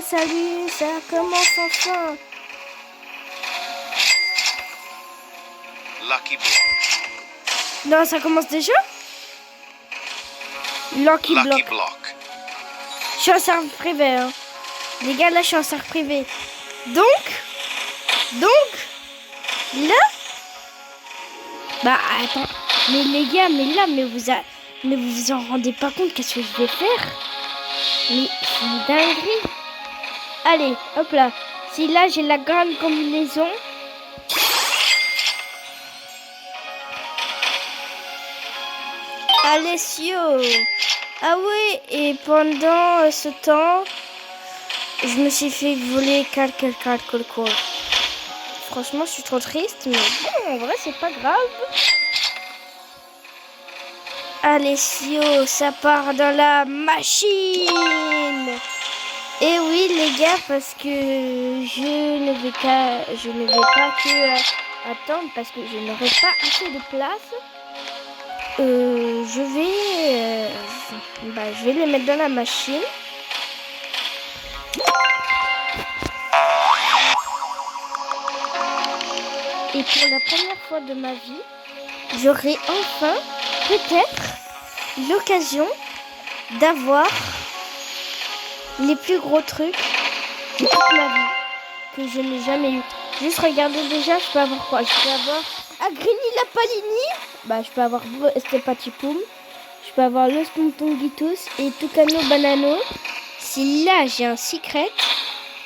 salut, ça commence enfin. Lucky Block. Non, ça commence déjà. Lucky Block. Je suis en serveur privé, hein. Les gars, là, je suis en serveur privé. Donc, là. Bah, attends. Mais les gars, mais vous vous en rendez pas compte qu'est-ce que je vais faire? Mais c'est une dinguerie. Allez, hop là. Si là, j'ai la grande combinaison. Alessio. Ah oui, et pendant ce temps, je me suis fait voler quelques calculs. Franchement, je suis trop triste, mais bon, en vrai, c'est pas grave. Alessio, ça part dans la machine. Et oui, les gars, parce que je ne vais pas que attendre parce que je n'aurai pas assez de place. Je vais les mettre dans la machine. Et pour la première fois de ma vie, j'aurai enfin peut-être l'occasion d'avoir les plus gros trucs de toute ma vie que je n'ai jamais eu. Juste regardez déjà, je peux avoir quoi? Je peux avoir Agrini la Palini. Bah, je peux avoir Stepatipoum. Je peux avoir Los Tontonguitos et Tucano Banano. Si là j'ai un secret,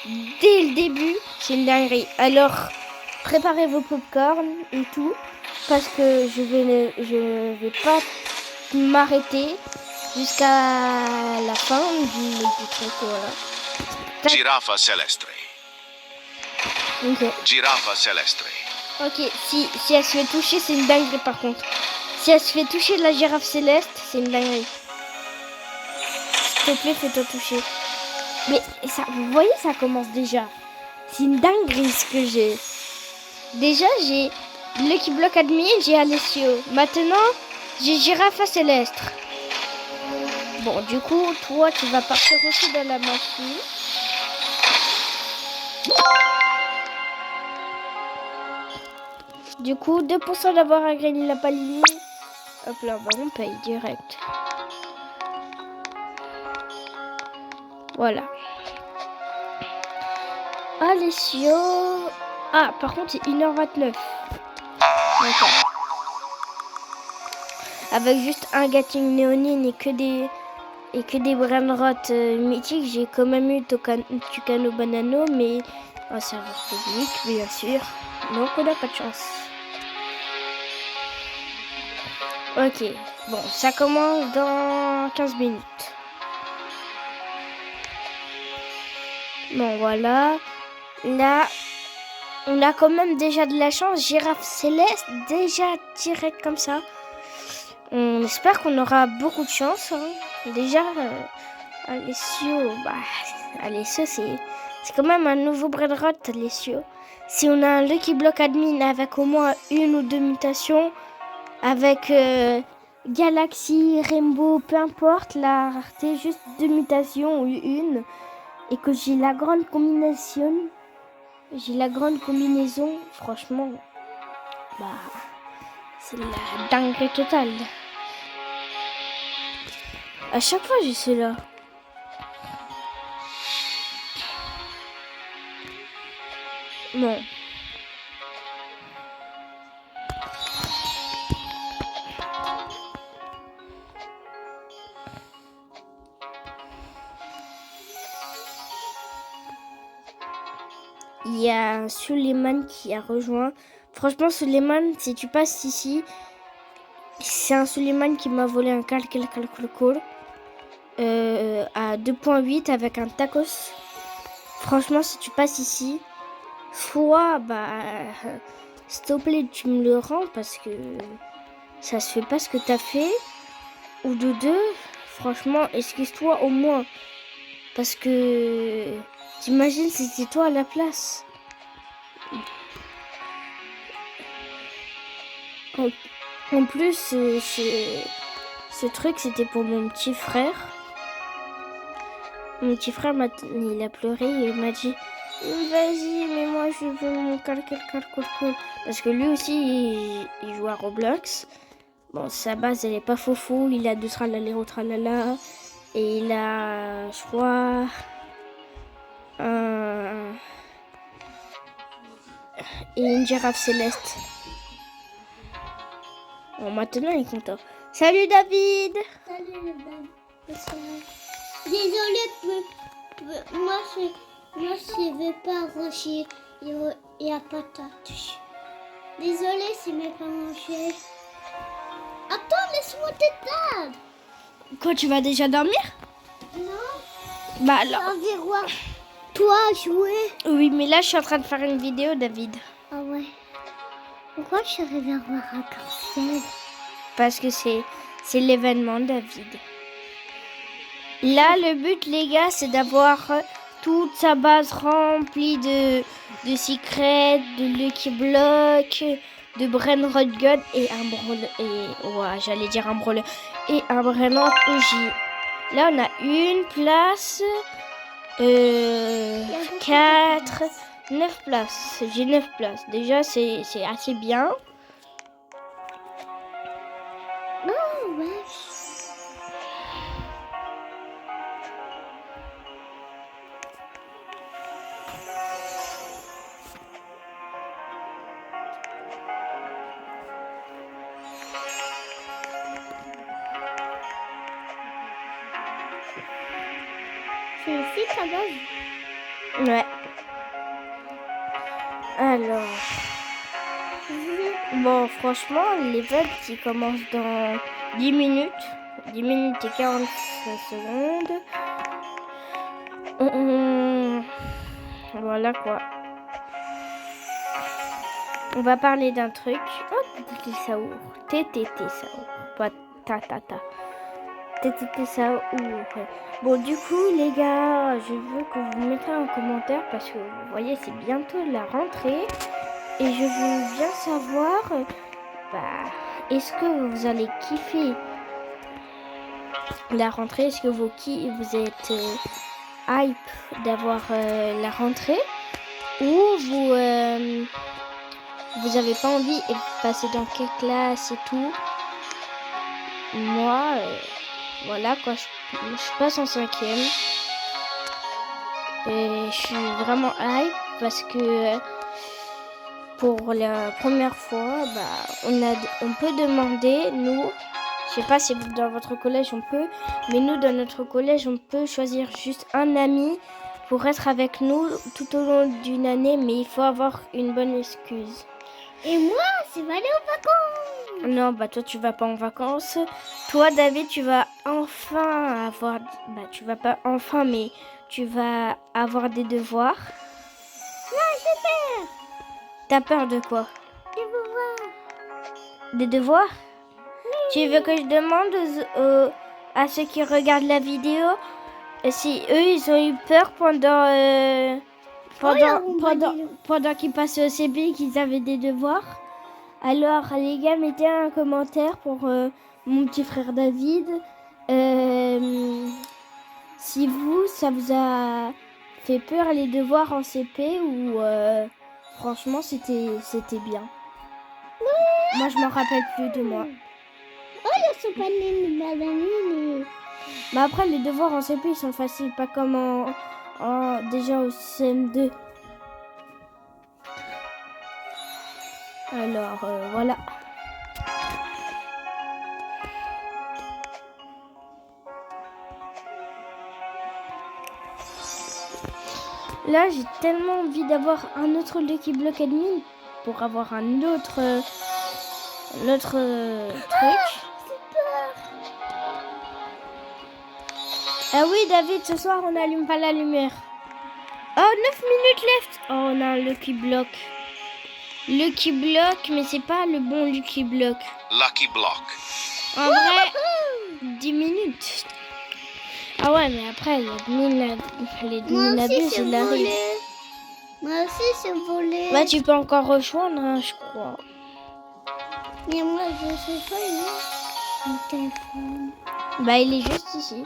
dès le début, c'est une dinguerie. Alors, préparez vos popcorn et tout, parce que je vais pas m'arrêter jusqu'à la fin du truc, voilà. Giraffa Celestre. Ok. Giraffa Celestre. Ok, si elle se fait toucher, c'est une dinguerie par contre. Si elle se fait toucher de la girafe céleste, c'est une dinguerie. S'il te plaît, fais-toi toucher. Mais ça, vous voyez, ça commence déjà. C'est une dinguerie ce que j'ai. Déjà, j'ai Lucky Block Admin, j'ai Alessio. Maintenant, j'ai Girafe Céleste. Bon, du coup, toi, tu vas partir aussi dans la machine. Du coup, 2% d'avoir agréé la Palini. Hop là, bah, on paye direct. Voilà. Alessio. Ah, par contre, c'est 1h29. D'accord. Avec juste un Gatling Néonine et que des Brainrot mythiques, j'ai quand même eu Tucano Banano, mais un serveur public, bien sûr. Donc, on n'a pas de chance. Ok, bon, ça commence dans 15 minutes. Bon, voilà. Là, on a quand même déjà de la chance. Girafe Céleste, déjà direct comme ça. On espère qu'on aura beaucoup de chance. Hein. Déjà, Alessio, Alessio, c'est quand même un nouveau Brainrot, Alessio. Si on a un Lucky Block Admin avec au moins une ou deux mutations, avec Galaxy, Rainbow, peu importe, la rareté, juste 2 mutations ou une, et que j'ai la grande combinaison, franchement, c'est la dinguerie totale. À chaque fois, j'ai cela. Non. Il y a Suleiman qui a rejoint. Franchement, Suleiman, si tu passes ici, c'est un Suleiman qui m'a volé un calcul à 2.8 avec un tacos. Franchement, si tu passes ici, soit, s'il te plaît, tu me le rends parce que ça se fait pas ce que t'as fait. Ou de deux, franchement, excuse-toi au moins. Parce que t'imagines si c'était toi à la place. En plus, ce truc, c'était pour mon petit frère. Mon petit frère, il a pleuré et il m'a dit vas-y, mais moi je veux mon calcul. Parce que lui aussi, il joue à Roblox. Bon, sa base, elle est pas foufou. Il a 2 tralala au tralala. Et il a, je crois, et une girafe céleste. Bon, maintenant, il est content. Salut David. Salut David. Désolée, moi je veux pas ranger. Il y a pas de touche. Désolée si je ne pas manger. Attends, laisse-moi t'éteindre. Quoi, tu vas déjà dormir? Non. Bah alors. Je vais voir toi jouer. Oui, mais là, je suis en train de faire une vidéo, David. Ah ouais. Pourquoi je vais avoir un cancer? Parce que c'est l'événement, David. Là, le but, les gars, c'est d'avoir toute sa base remplie de secrets, de Lucky Block, de Brain Rot God et un brawler. Ouais, j'allais dire un brawler. Et un Brain Rot OG. Là, on a une place, 4, 9 places. J'ai 9 places. Déjà, c'est assez bien. Oh, ouais. C'est ici ta base? Ouais. Alors. Bon, franchement, l'event qui commence dans 10 minutes. 10 minutes et 45 secondes. Voilà quoi. On va parler d'un truc. Oh, TTT Saour. TTT Saour. Pas ta. TTT Saour. Bon, du coup, les gars, je veux que vous mettiez un commentaire parce que vous voyez, c'est bientôt la rentrée. Et je veux bien savoir, est-ce que vous allez kiffer la rentrée? Est-ce que vous êtes hype d'avoir la rentrée? Ou vous avez pas envie et passer dans quelle classe et tout? Moi, voilà quoi, je passe en 5e. Et je suis vraiment hype parce que pour la première fois, on peut demander, nous, je sais pas si dans votre collège on peut, mais nous dans notre collège on peut choisir juste un ami pour être avec nous tout au long d'une année, mais il faut avoir une bonne excuse. Et moi, c'est aller aux vacances. Non, toi tu vas pas en vacances. Toi David, tu vas enfin avoir, tu vas pas enfin, mais tu vas avoir des devoirs. Non, j'ai peur. T'as peur de quoi? Des devoirs. Des devoirs? Tu veux que je demande à ceux qui regardent la vidéo si eux ils ont eu peur pendant qu'ils passaient au CP, qu'ils avaient des devoirs? Alors les gars, mettez un commentaire pour mon petit frère David. Si ça vous a fait peur les devoirs en CP ou franchement c'était bien. Moi je m'en rappelle plus de moi. Oh, il y a ce panier de bananine. Mais après les devoirs en CP ils sont faciles, pas comme déjà au CM2. Alors voilà. Là j'ai tellement envie d'avoir un autre Lucky Block admin pour avoir un autre truc. Ah oui David, ce soir on n'allume pas la lumière. Oh, 9 minutes left. Oh, on a un Lucky Block. Lucky Block, mais c'est pas le bon Lucky Block. Lucky Block. En vrai, 10 minutes. Ah ouais, mais après, les admins abusent, ils arrivent. Moi aussi, c'est volé. Bah, tu peux encore rejoindre, hein, je crois. Mais moi, je sais pas, mon téléphone. Bah, il est juste ici.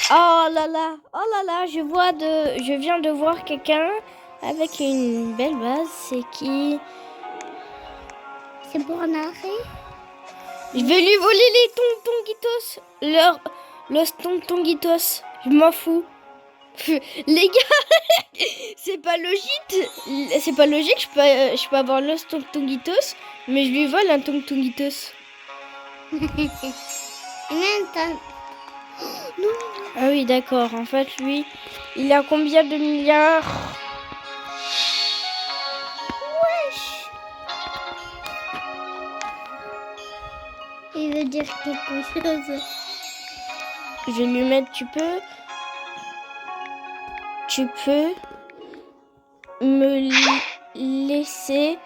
Oh là là, je viens de voir quelqu'un avec une belle base. C'est qui? C'est pour narrer. Je vais lui voler les tontonguitos. Los tontonguitos. Je m'en fous. Les gars, c'est pas logique. C'est pas logique. Je peux avoir los tontonguitos, mais je lui vole un tontonguitos. Et même t'as... Non. Ah oui, d'accord. En fait, lui, il a combien de milliards? Wesh. Il veut dire quelque chose. Je vais lui mettre, tu peux me laisser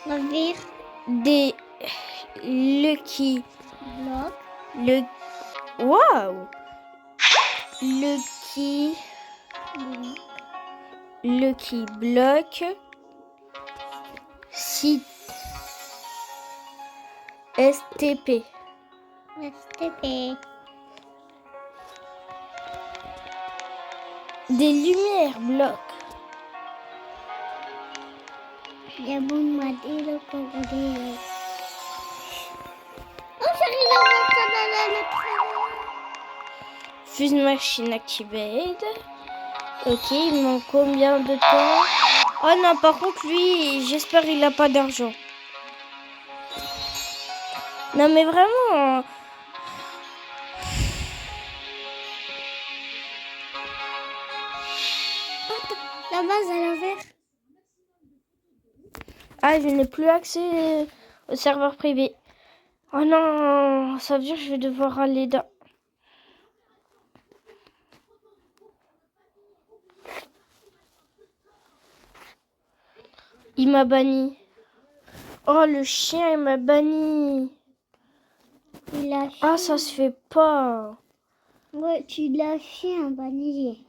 Navire. des Lucky Bloc. Waouh, Lucky Block site STP. STP. Des lumières blocs. Il y a bon matin le crocodile. Oh, j'arrive à rentrer dans le train. Fuse machine activée. Ok, il manque combien de temps? Oh non, par contre, lui, j'espère il a pas d'argent. Non, mais vraiment. La base à l'envers. Ah, je n'ai plus accès au serveur privé. Oh non, ça veut dire que je vais devoir aller dans... Il m'a banni. Oh, le chien, il m'a banni. Il a Ah, ça se fait pas. Ouais, tu l'as fait un bannier.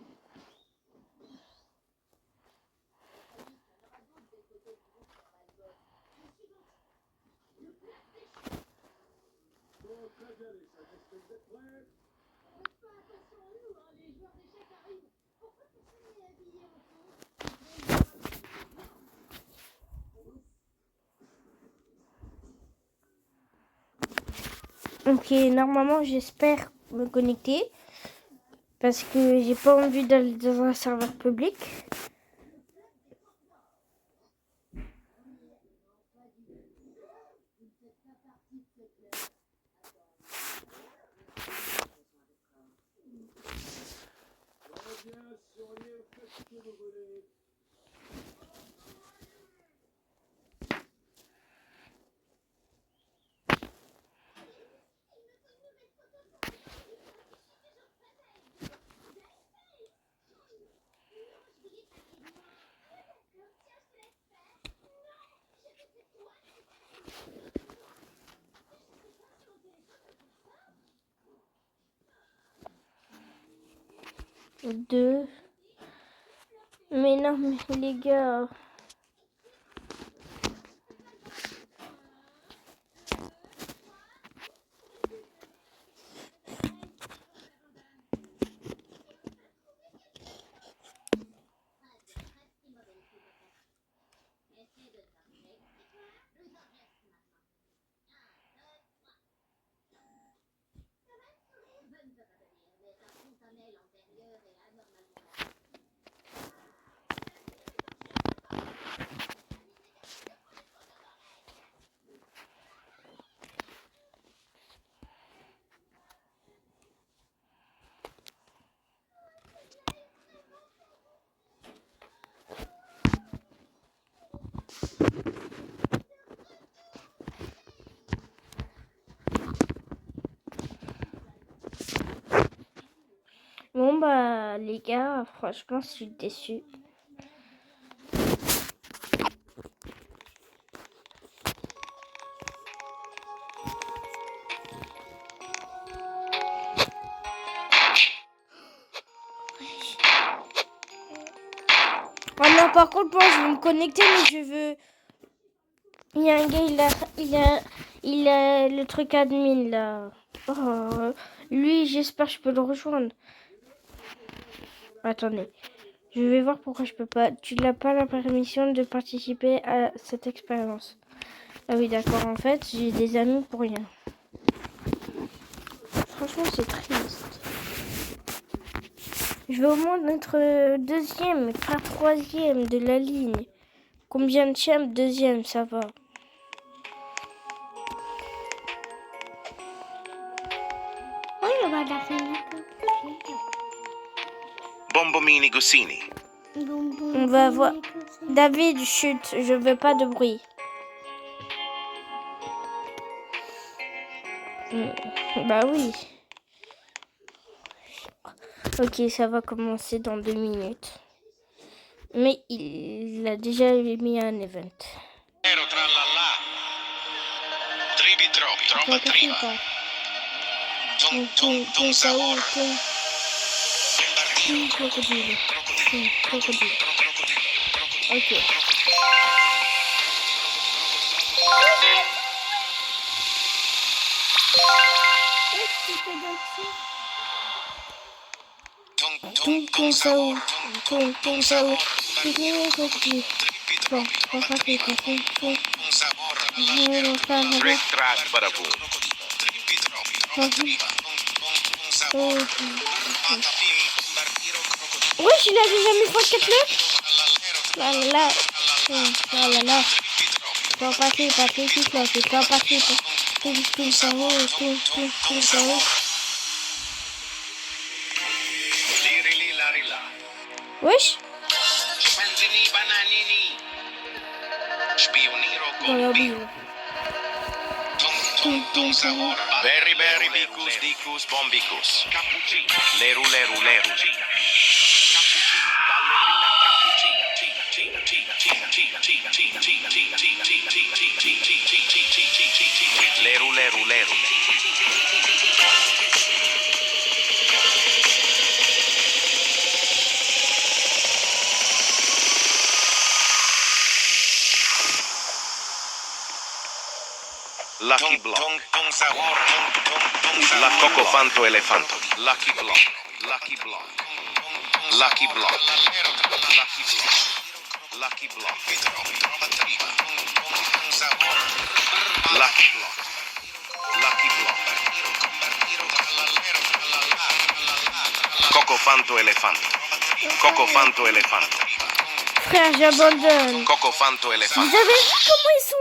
Ok, normalement, j'espère me connecter. Parce que j'ai pas envie d'aller dans un serveur public. Deux. Mais non, mais les gars. Bon bah les gars, franchement je suis déçue. Oh non, par contre moi je veux me connecter mais je veux... Il y a un gars, il a le truc admin là. Oh, lui, j'espère que je peux le rejoindre. Attendez. Je vais voir pourquoi je peux pas. Tu n'as pas la permission de participer à cette expérience. Ah oui, d'accord. En fait, j'ai des amis pour rien. Franchement, c'est triste. Je vais au moins être deuxième, pas troisième de la ligne. Combien de champs deuxième, ça va. Bombomini Gussini. On va voir. David, chute, je veux pas de bruit. Bah oui. Ok, ça va commencer dans 2 minutes. Mais il a déjà mis un event. Crocodile. Crocodile. Ok. Tung sao. Tung sao. Crocodile. Bon, on va faire Trick track badaboom. Wesh, il a déjà mis x4 là. Là là là. Là là là. Pas passer, pas passer, là, c'est pas passer. Tout ça, tout ça. Lirili larila. Wesh. Panzini bananini. Spioniro Dans la con boue. tum sabor. Berry berry bicus dicus bombicus. Leru leru leru. Leru leru leru. Lucky Block. La Cocofanto Elefanto. Lucky Block. Lucky Block. Lucky Block. Lucky Block. Lucky Block. Lucky Block. Lucky Block. Cocofanto Elefanto. Cocofanto Elefanto. Frère, j'abandonne. Cocofanto Vous Elefanto. avez vu comment ils sont?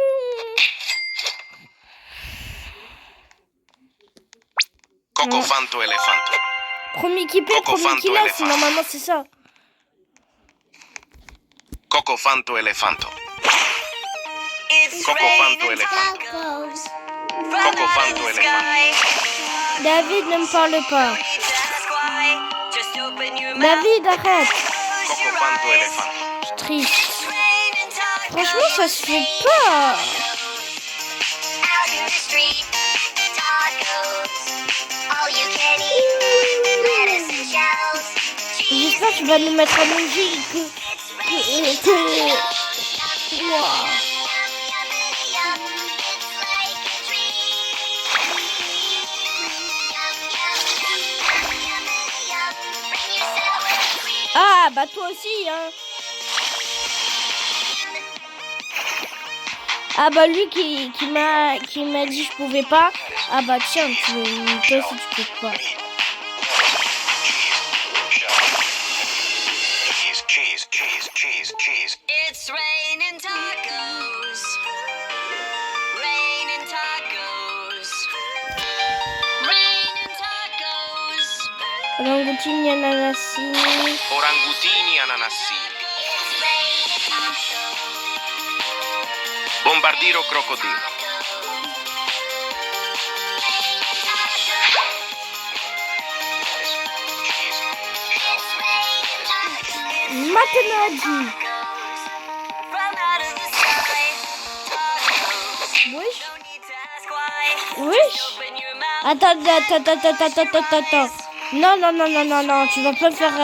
Cocofanto Elefanto. Premier équipé, premier Cocofanto qui l'a, éléphant. normalement c'est ça. Cocofanto Elefanto. Cocofanto Elefanto. Cocofanto Elefanto. David ne me parle pas. David, arrête. Cocofanto Elefanto. Je suis triste. Franchement, ça se fait pas. J'espère que tu vas nous mettre en musique. Wow. Ah, bah toi aussi, hein. Ah bah lui qui m'a dit je pouvais pas. Ah bah tiens, toi aussi tu peux pas. Cheese. It's raining tacos. Raining tacos. Raining tacos. Orangutini, ananasini. Orangutini ananassini. It's raining tacos. Bombardiro crocodilo. Matanadi. From out of the sky. Tacos. Wesh. No need to ask why. Wesh. Open your mouth. Attends. Non, tu vas pas faire...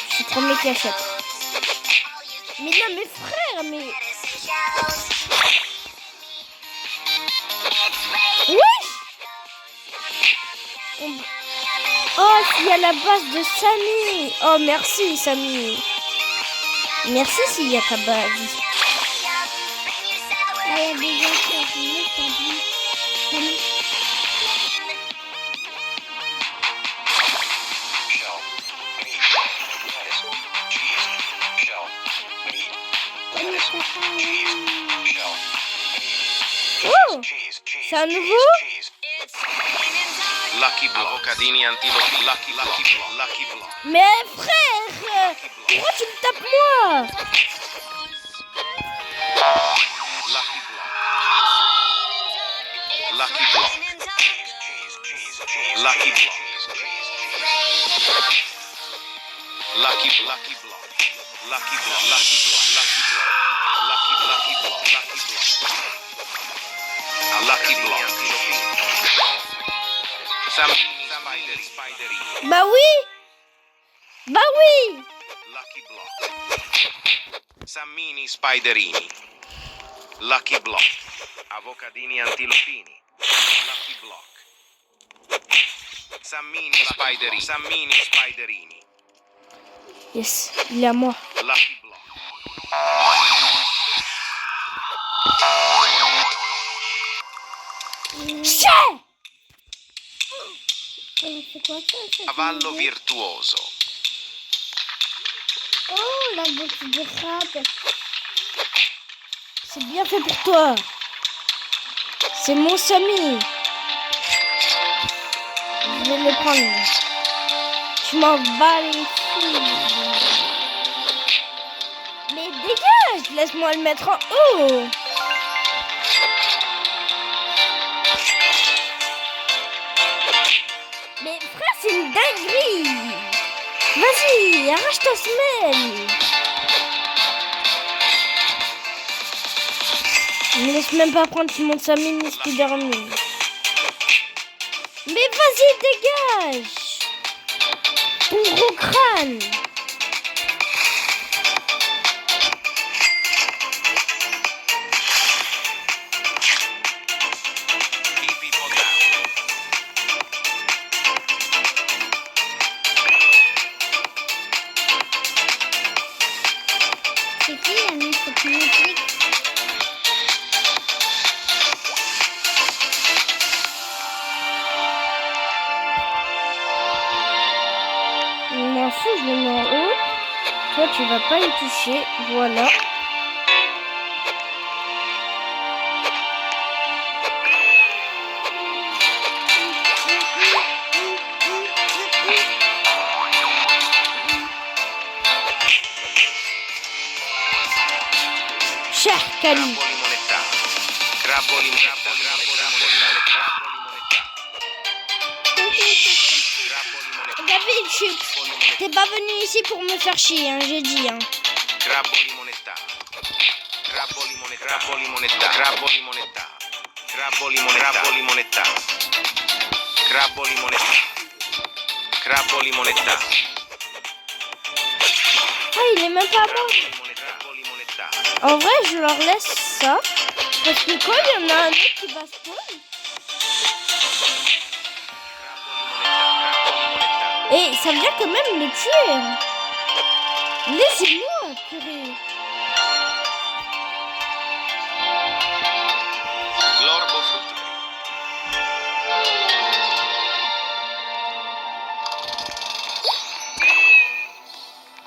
Je suis le premier qui achète. Mais non, mes frères, mais... Oui. Oh, s'il y a la base de Samy. Oh, merci, Samy. Merci s'il y a ta base. Il y a des gens qui arrivent, ça dit. Shell, meat, lettuce, cheese. Shell, meat, lettuce, cheese. Shell, meat, Oh, cheese, cheese. c'est un nouveau? Cheese. Lucky Block. Avocadini antilopi. Lucky Block. Lucky Block. mais frère, pourquoi tu me tapes moi? Lucky Block. Lucky Block. Cheese, cheese, cheese. Lucky Block. Lucky Block. Lucky Block. Lucky Block. Lucky Block. Lucky Block. Lucky Block. Lucky Block. Lucky Block. Spidery. Bah oui. Bah oui. Lucky Block. Sammini Spiderini. Lucky Block. Avocadini antilopini. Lucky Block. Sammini Spiderini. Yes, il est à moi. Lucky Block. Chais. C'est quoi ça? Cavallo virtuoso. Oh, la boucle de crabe. C'est bien fait pour toi. C'est mon Samy. Je vais le prendre. Je m'en bats les couilles. Mais dégage, laisse-moi le mettre en haut. Mais frère, c'est une dinguerie. Vas-y, arrache ta semelle. Ne laisse même pas prendre mon Samy ni Spider-Man. Mais vas-y, dégage. Ton gros crâne. Keep people down. C'est qui a mis cette musique? Je m'en fous, je le mets en haut. Toi, tu vas pas y toucher. Voilà. Cher Kali. Crabbo limonetta. David, t'es pas venu ici pour me faire chier, hein, j'ai dit. Hein. Crabbo limonetta. Crabbo limonetta. Crabbo limonetta. Crabbo limonetta. Crabbo limonetta. Crabbo limonetta. Crabbo limonetta. Crabbo limonetta. Ah, il est même pas mort. Crabbo limonetta. En vrai, je leur laisse ça. Parce que quand il y en a un autre qui va spawn, et ça vient quand même le tuer. Hein. Laissez-moi, purée. Glorbo frutto.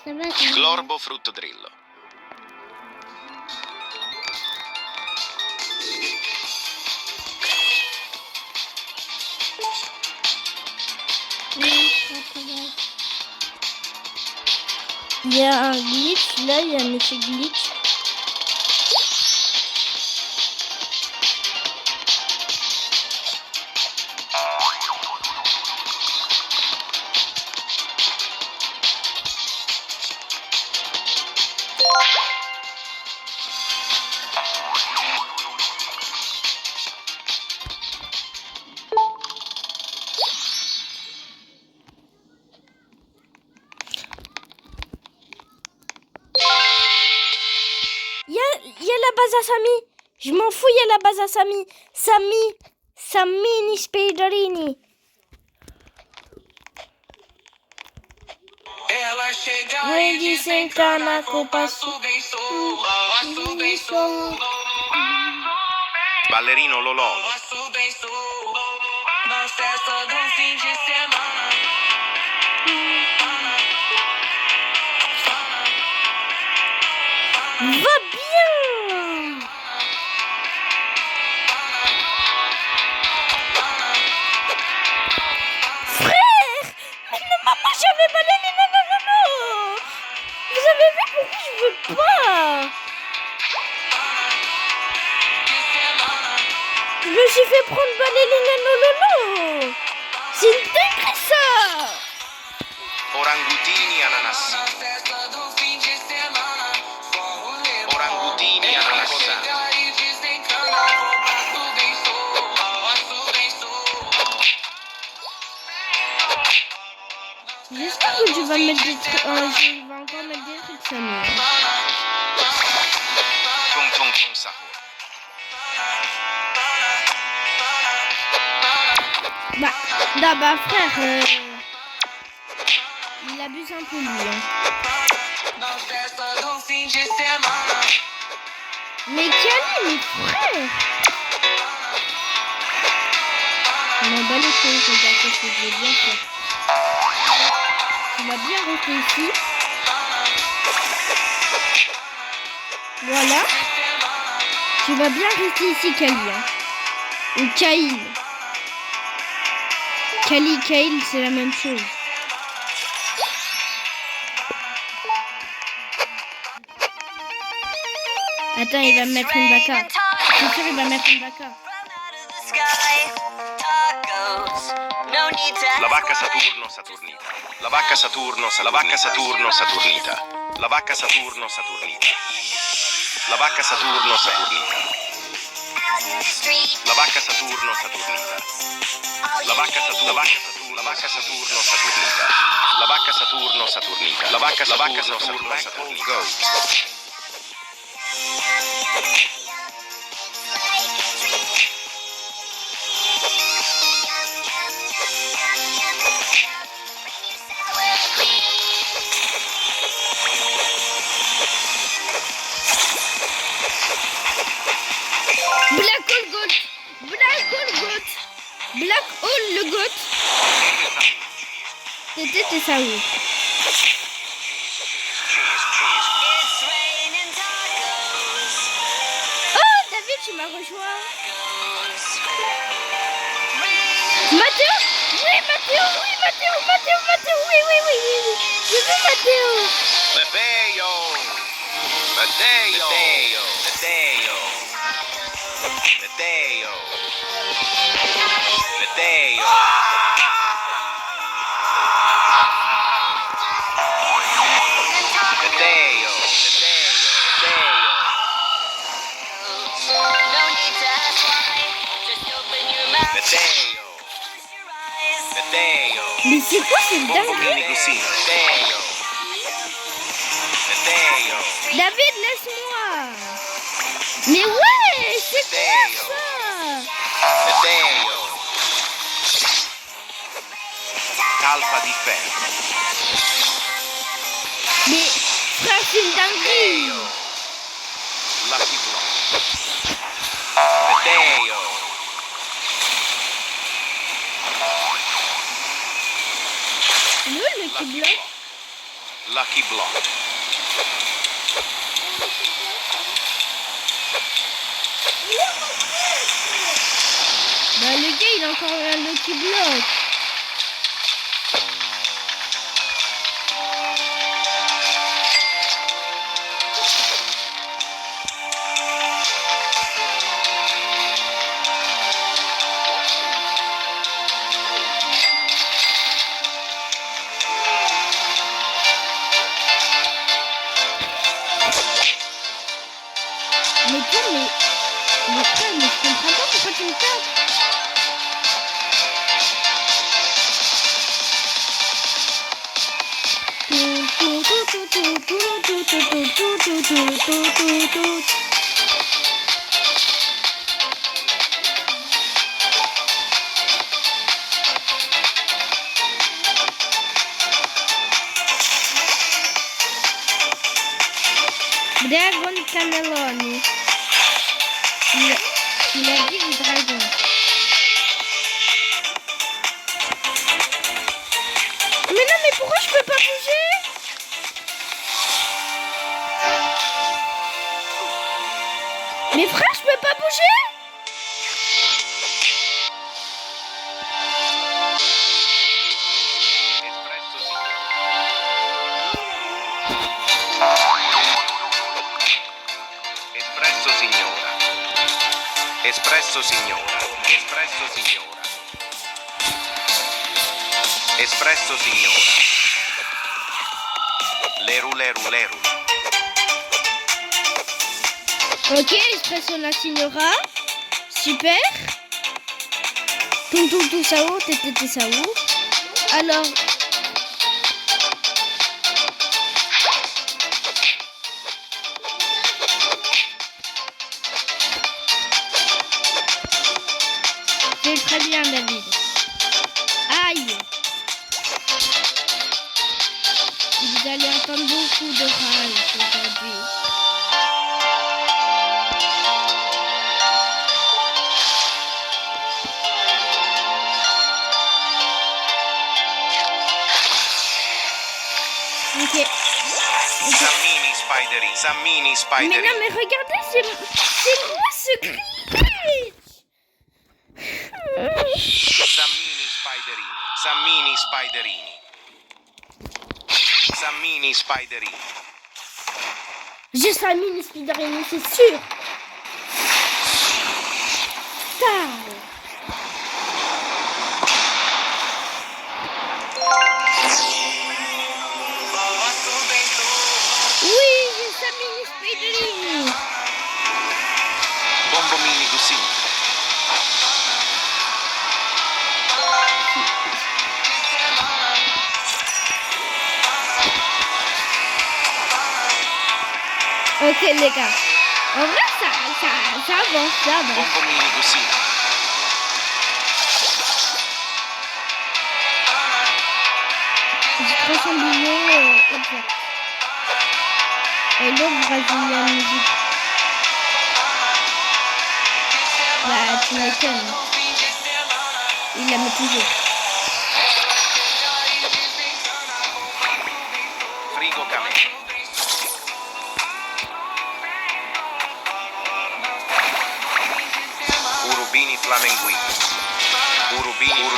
Ça va, ça va. Glorbo fruttodrillo. Il y a un glitch, là, il y a un effet glitch. Il y a la base à Samy. Je m'en fous, il y a la base à Samy. Samini Speidarini. Ela chega Vem e desencana com o passo. Ballerino Lololo. Na festa do fim de semana. Va bien. Frère, mais non, maman, j'avais pas les non. Vous avez vu pourquoi je veux pas? Je me suis fait prendre ballerina non. C'est une dinguerie ça. Orangutini ananassi. Na festa do fim de semana. Orangutini ananassi. E desencana com passo bem J'espère que tu vas mettre des trucs. Je vais encore mettre des trucs, Samir. Tung tung tung sahur. Bah frère, il abuse un peu lui. Hein. Na festa do fim de semana. Mais Kali, mes frères. On m'en bat les couilles, regarde ce que je vais bien faire. Tu vas bien rester ici. Voilà. Tu vas bien rester ici, Kali. Hein. Ou Kaïl. Kali, Kaïl, c'est la même chose. Attends, il va me mettre une baka. Je suis sûr, il va mettre une baka. La vacca Saturno Saturnita. La vacca Saturno Saturnita. La vacca Saturno Saturnita. La vacca Saturno Saturnita. La vacca Saturno Saturnita. La vacca Saturno Saturnita. La vacca Saturno Saturnita. La vacca Saturno Saturnita. La vacca Saturno Saturnita. La vacca Saturno Saturnita. Black Hole Goat. Black Hole Goat. Black Hole le Goat. C'était ça oui. Oh David, tu m'as rejoint. Mathéo. Oui Mathéo. Oui Mathéo. Oui. Je veux Mathéo. Matteo! Matteo! Matteo! Matteo! Matteo! Matteo! Matteo! Matteo! Mais c'est quoi cette dinguerie? Bombolini così. Matteo! Matteo! David, laisse-moi. Mais ouais, c'est quoi ça? Matteo! Calpa di ferro. Mais frère, c'est une dinguerie. Lucky Block. Matteo! Le qui bloque. Lucky Block. Bah le gars, il a encore un Lucky Block. Mais toi, mais frère, mais je comprends pas pourquoi tu me tapes. Dragon Cannelloni. Il a dit du dragon. Mais non, mais pourquoi je peux pas bouger? Mais frère, je peux pas bouger? Espresso signora. Espresso signora. Espresso signora. Espresso signora. Leru leru leru. Ok, Espresso la signora. Super. Tout sao, tété sao. Alors... C'est très bien, David. Aïe. Vous allez entendre beaucoup de rage aujourd'hui. Ok. Sammini Spidery. Sammini Mais Spidery. non, mais regardez, c'est moi ce cri. Sammini Spiderini. Sammini Spiderini. Sammini Spiderini. J'ai ça mini Spiderini, c'est sûr. Tao. Oui, j'ai ça mini Spiderini. Bombo mini così. Ok les gars, en vrai ça avance, ça avance. Bombo mini così. J'ai 300 millions exact. Et l'autre brésilien musique. Bah tu m'étonnes. Il la met toujours. Frigo Camé. Urubini Flamengui. Urubini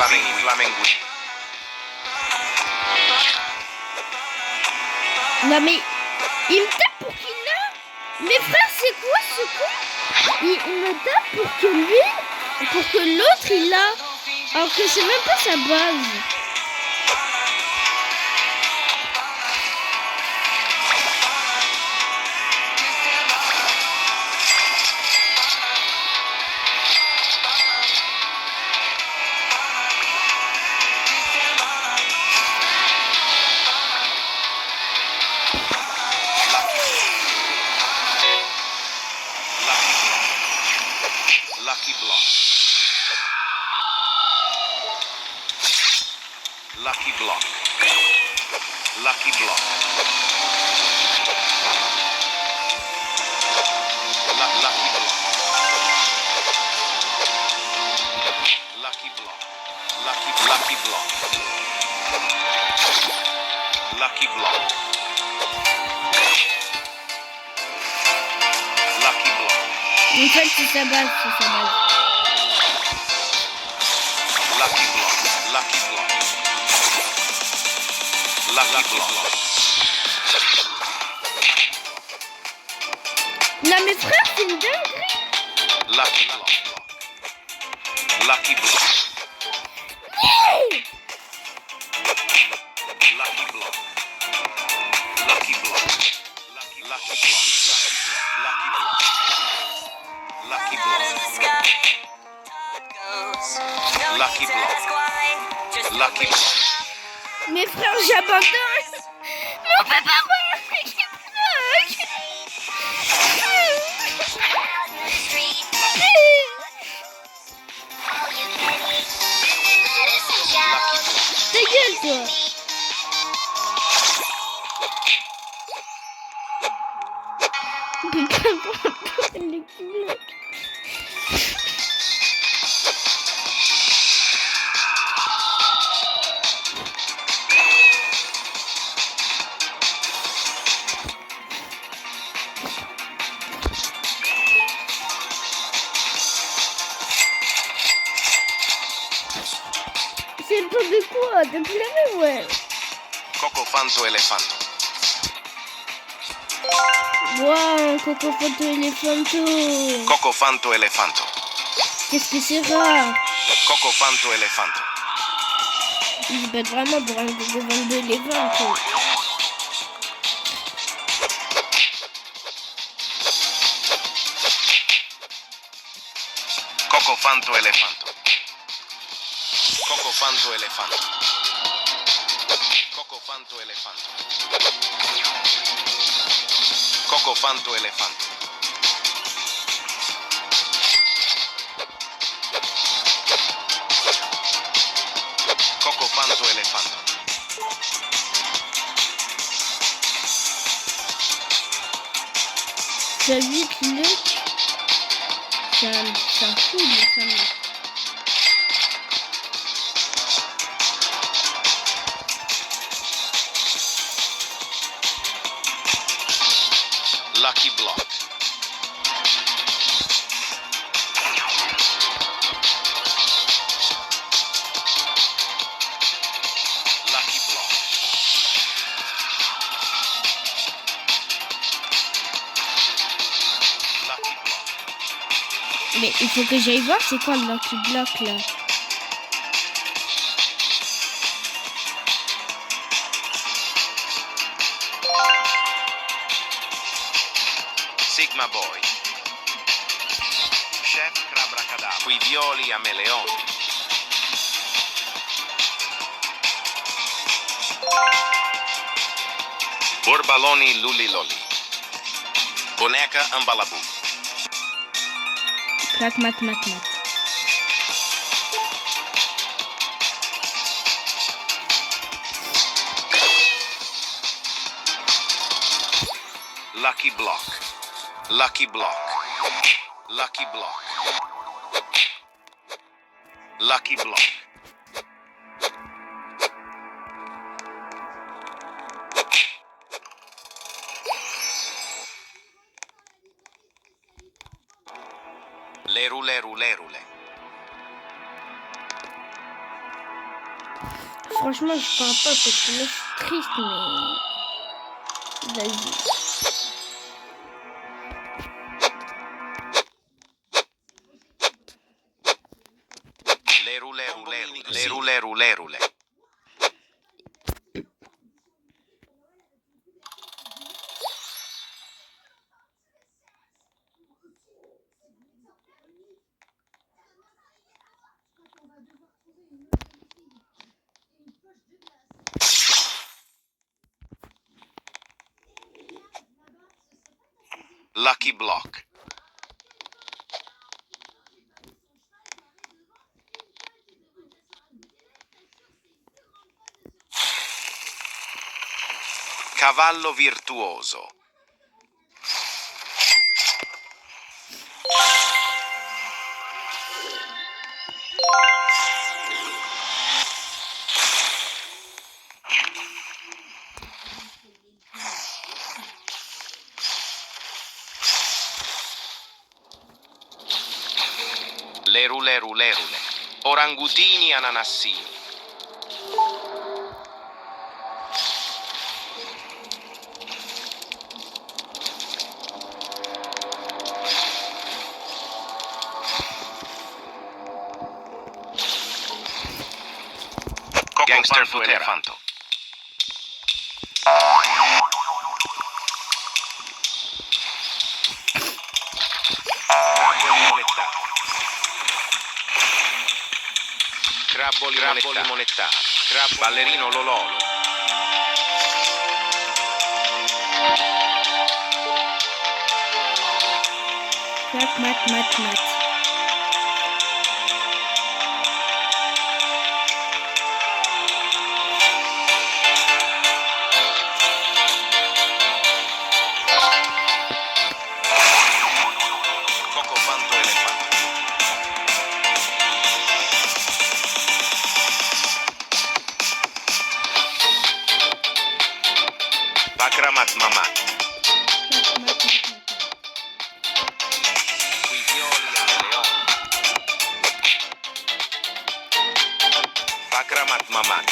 Flamengui. Non mais il me tape pour qu'il l'a. Mais frère, c'est quoi ce con? Il me tape pour que l'autre il l'a. Alors que c'est même pas sa base. Lucky Block. Lucky Block. Lucky Block. Lucky Block. Lucky Block. Lucky Block. Lucky Block. Lucky Block. En fait, c'est sa base, c'est sa base. Lucky Block. Lucky Block. Lucky Block. Non mais frère, c'est une dinguerie. Lucky Block. Lucky Block. Oui. Lucky Block. Lucky Block. Lucky Block. Lucky Block. Lucky Block. Lucky Block. Lucky Block. Mais frère, j'abandonne. Mon papa ta gueule, toi. De quoi? De pleurer, ouais. Cocofanto elefanto. Wow, Cocofanto Elefanto. Cocofanto elefanto. Qu'est-ce que c'est rare? Cocofanto elefanto. Il se battent vraiment pour un Cocofanto Elefanto. Cocofanto elefanto. Cocofanto elefanto. Cocofanto elefanto. Cocofanto elefanto. Cocofanto elefanto. Ça vite le... Ça fout, mais ça me... Lucky block. Lucky block. Lucky block. Mais il faut que j'aille voir c'est quoi le Lucky Block là. Sigma Boy. Chef Crabra Qui violi a meleoni. Borbaloni Luliloli. Boneca Ambalabu. Clac, mat, mat, mat. Lucky block. Lucky block. Lucky block. Lucky block. Lerule. Franchement, je parle pas parce que là, c'est triste, mais... Vas-y. Lerule. Lucky block. Cavallo virtuoso. Lerule. Orangutini ananassini. Gangster elefanto. Crabbo limonetta. Ballerino Lololo. Clac, mat. Cocofanto elefanto. Bakramat mamat. Qui violi a leone. Bakramat Hamamat.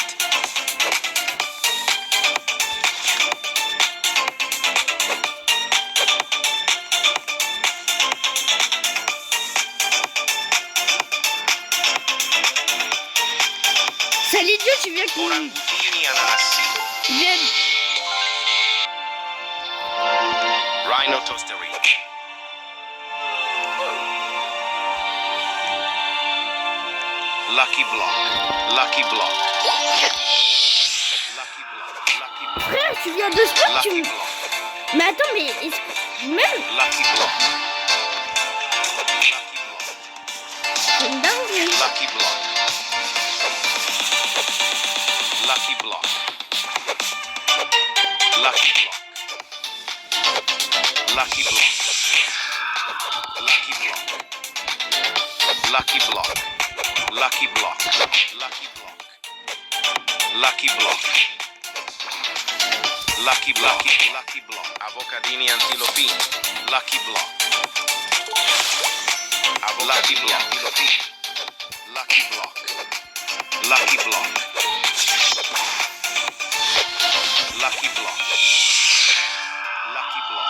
C'est l'idiot qui vient qui Orangutini ananassi. vient. Rhino toastery. Lucky block. Lucky block. Lucky block. Lucky block. Frère, tu viens de spot, tu Lucky me... block. Mais attends, mais est-ce... Même, Lucky block. Lucky block. c'est une dinguerie. Lucky block. Lucky block. Lucky block. Lucky block. Lucky block. Lucky block. Lucky block. Lucky block. Lucky block. Lucky block. Lucky block. Avocadini antilopini. Lucky block. Avocadini antilopini. Lucky block. Lucky block. Lucky block. Lucky block.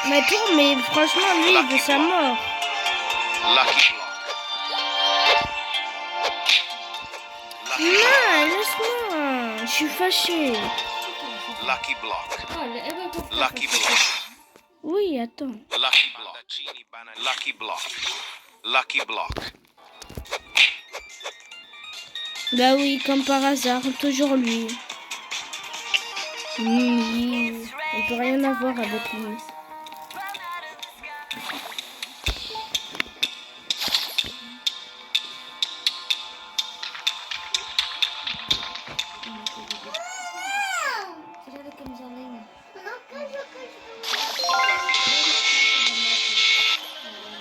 Mais toi, mais franchement, lui, il veut sa mort. Lucky block. Lucky block. Non, laisse-moi. Je suis fâchée. Lucky block. Oh, Lucky block. Oui, attends. Lucky block. Lucky block. Lucky block. Bah oui, comme par hasard, toujours lui. On peut rien avoir avec lui.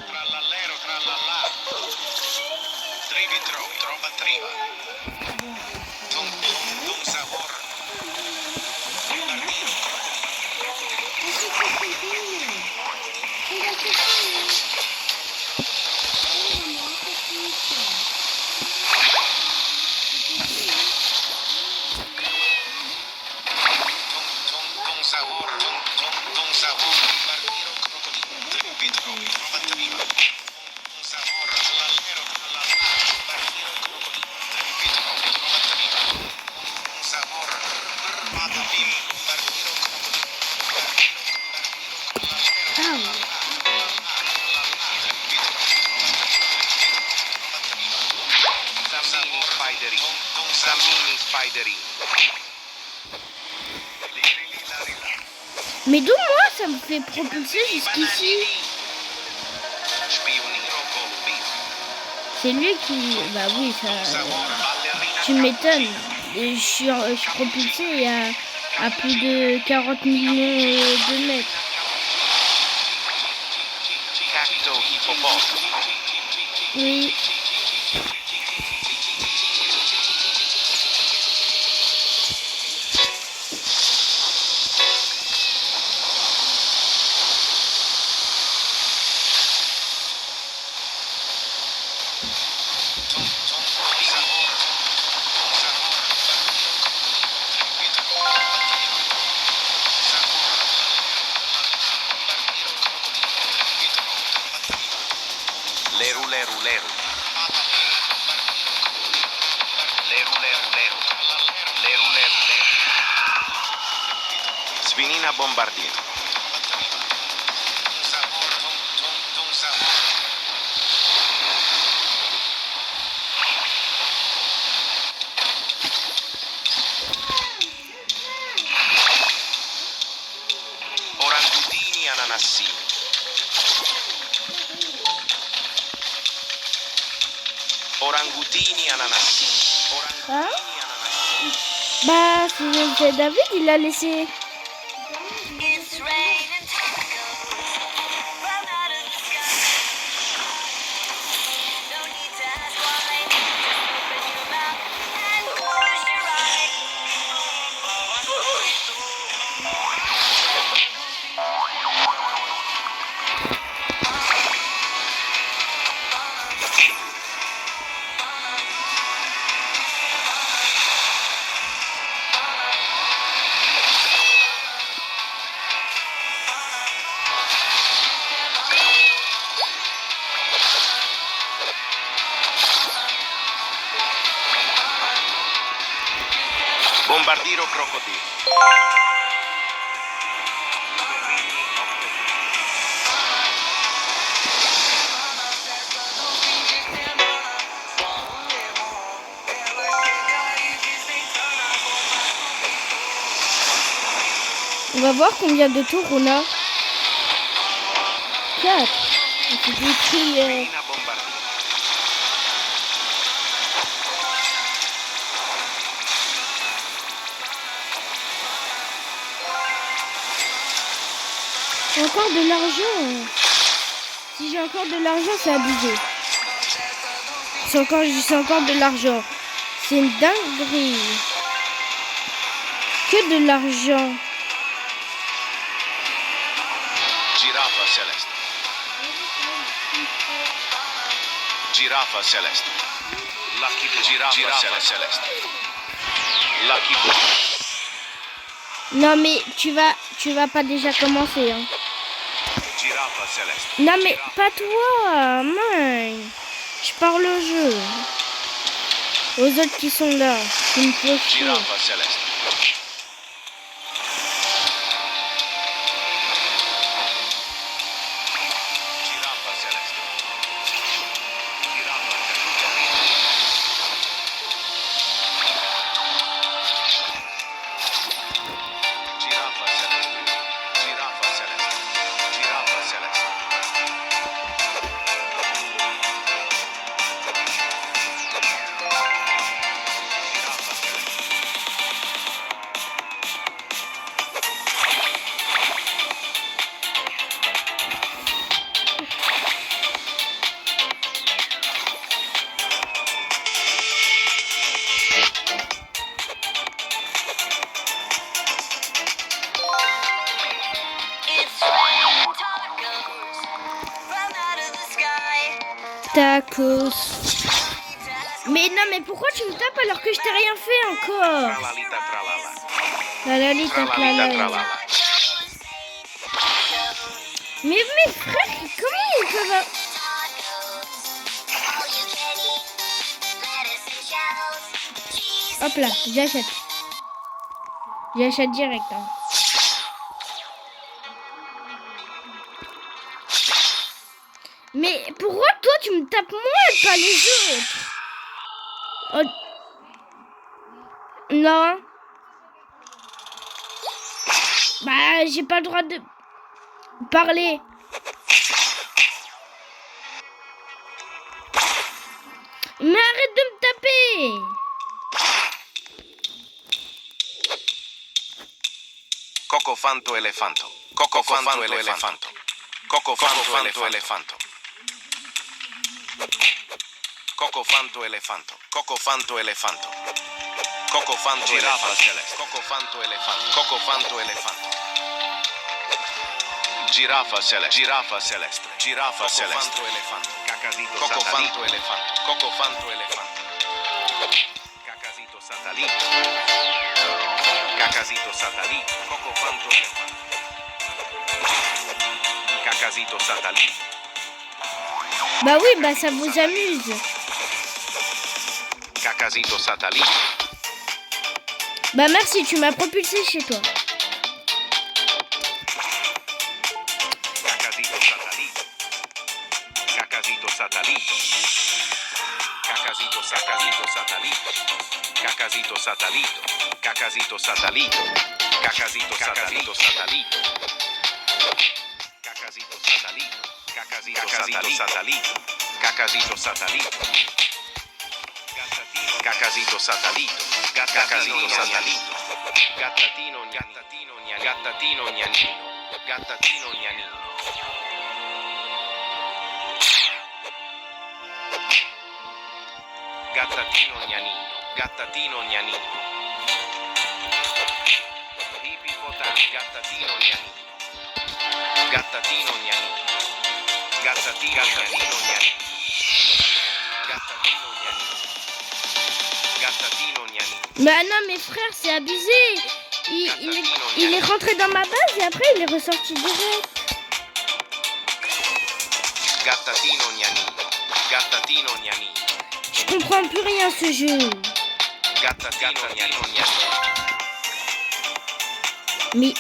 Trallallero, trallallà. Trivi tro, trova triva. Tum tum tum sabor. Bombardino. Tum sabor, tum sabor. Bombardino, crocodilo. Trivi tro, trova triva. Tum sabor, trallallero, trallallà. Bombardino, crocodilo. Trivi tro, trova triva. Tum sabor, patapim. Bombardino, crocodilo. Sammini spiderini. Sammini spiderini. Mais d'où moi, ça me fait propulser jusqu'ici. Spioniro colpi. C'est lui qui... Bah oui, ça... Ballerina. Tu m'étonnes. Et je suis propulsée à plus de 40 millions de mètres. Cacto hippopotamo. Oui. Leru leru leru. Leru leru leru. Leru leru leru. Svinina bombardier. Orangutini ananassini. Orangutini ananassini. Hein? Orangutini ananassini. Bah, c'est David, il l'a laissé. It's raining tacos from out of the sky. No need to ask why. Just open your mouth and close your eyes. Bombardiro crocodile. On va voir combien de tours on a. 4. C'est écrit. Reina bombardiro. J'ai encore de l'argent. Si j'ai encore de l'argent, c'est abusé. C'est encore de l'argent. C'est une dinguerie. Que de l'argent. Giraffa celeste. Giraffa celeste. Lucky giraffa celeste. Lucky boy. Non mais tu vas pas déjà commencer. Hein. Giraffa celeste. Non mais pas toi, man. Je parle au jeu. Aux autres qui sont là. Qui me font chier. Giraffa celeste. Giraffa celeste. Giraffa celeste. Giraffa celeste. Giraffa celeste. Giraffa celeste. Giraffa celeste. It's raining tacos from out of the sky. Tacos. Mais non mais pourquoi tu me tapes alors que je t'ai rien fait encore? Tralalita tralala. Tralalita Tralalita tralala. tralala. Mais mes frères, comment ils peuvent... All you can eat, lettuce and shells, cheese. Hop là, j'achète. J'achète direct. Hein. Mais pourquoi toi tu me tapes moi et pas les autres? Oh. Non. Bah j'ai pas le droit de parler. Mais arrête de me taper. Coco fanto elefanto. Coco fanto elefanto. Coco fanto elefanto. Coco fanto elefanto. Coco fanto elefanto. Coco fanto giraffa celeste. Coco fanto elefanto. Coco fanto elefanto. Giraffa celeste. Giraffa celeste. Giraffa celeste. Coco fanto elefanto. Cacasito Coco fanto elefanto. Coco fanto elefanto. Cacasito satalito. Cacasito satalito. Coco fanto elefanto. Cacasito satalito. Bah oui, bah ça vous amuse. Cacasito satalito. Bah merci, tu m'as propulsé chez toi. Cacasito satalito. Cacasito satalito. Cacasito satalito satalito. Cacasito satalito. Cacasito satalito. Cacasito satalito satalito. Cacasito satalito. Cacasito satalito. Cacasito satalito. Cacasito satalito. Cacasito satalito. Gattatino gattatino gattatino gnanino. Gattatino gnanino. Gattatino gnanino. Gattatino gnanino. Ippopotamo gattatino gnanino. Gattatino gnanino. Gattatino gnanino gnanino. Gattatino gnanino. Gattatino gnanino. Bah non, mes frères, c'est abusé. Il est rentré dans ma base et après il est ressorti direct. Gattatino gnanino. Gattatino gnanino. Je comprends plus rien ce jeu. Gattatino gnanino. Mais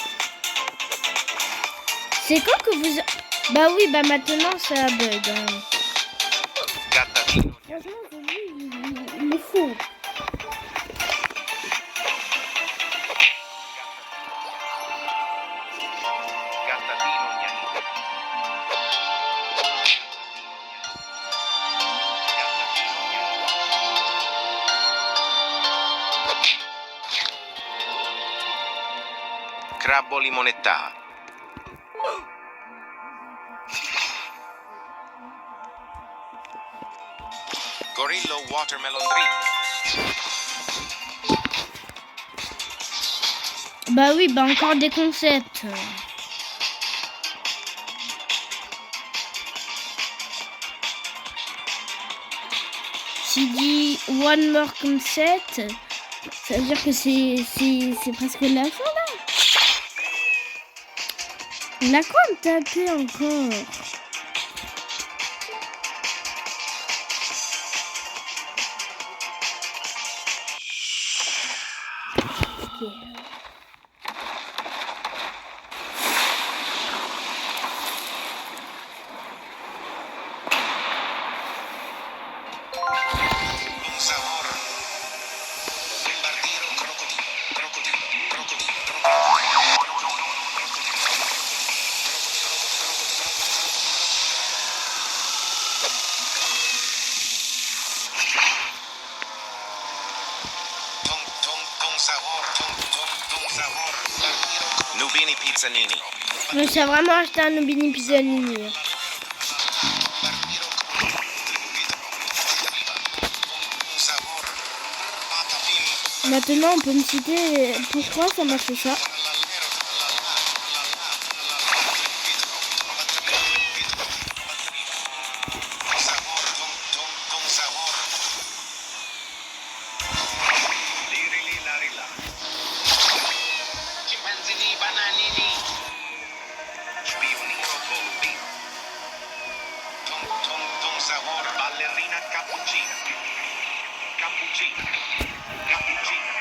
c'est quand que vous... Bah oui, bah maintenant ça bug. Hein. Gattadino. Franchement, il est fou. Gattadino gnanino. Gattadino gnanino. Crabbo limonetta. Gorillo watermelon drink. Bah oui, bah encore des concepts. S'il dit one more concept, ça veut dire que c'est presque la fin là. On a quoi à me taper encore? Ok. Con sabor. Bombardiro crocodilo. Crocodilo. Crocodilo. Con sabor. Con sabor. Nubini pizzanini. Je me suis vraiment acheté un Nubini Pizzanini. Maintenant, on peut me citer pourquoi ça m'a fait ça. Chimpanzini bananini. Spionino bombino. Ton sabor. Ballerina cappuccina. Cappuccina. Cappuccina.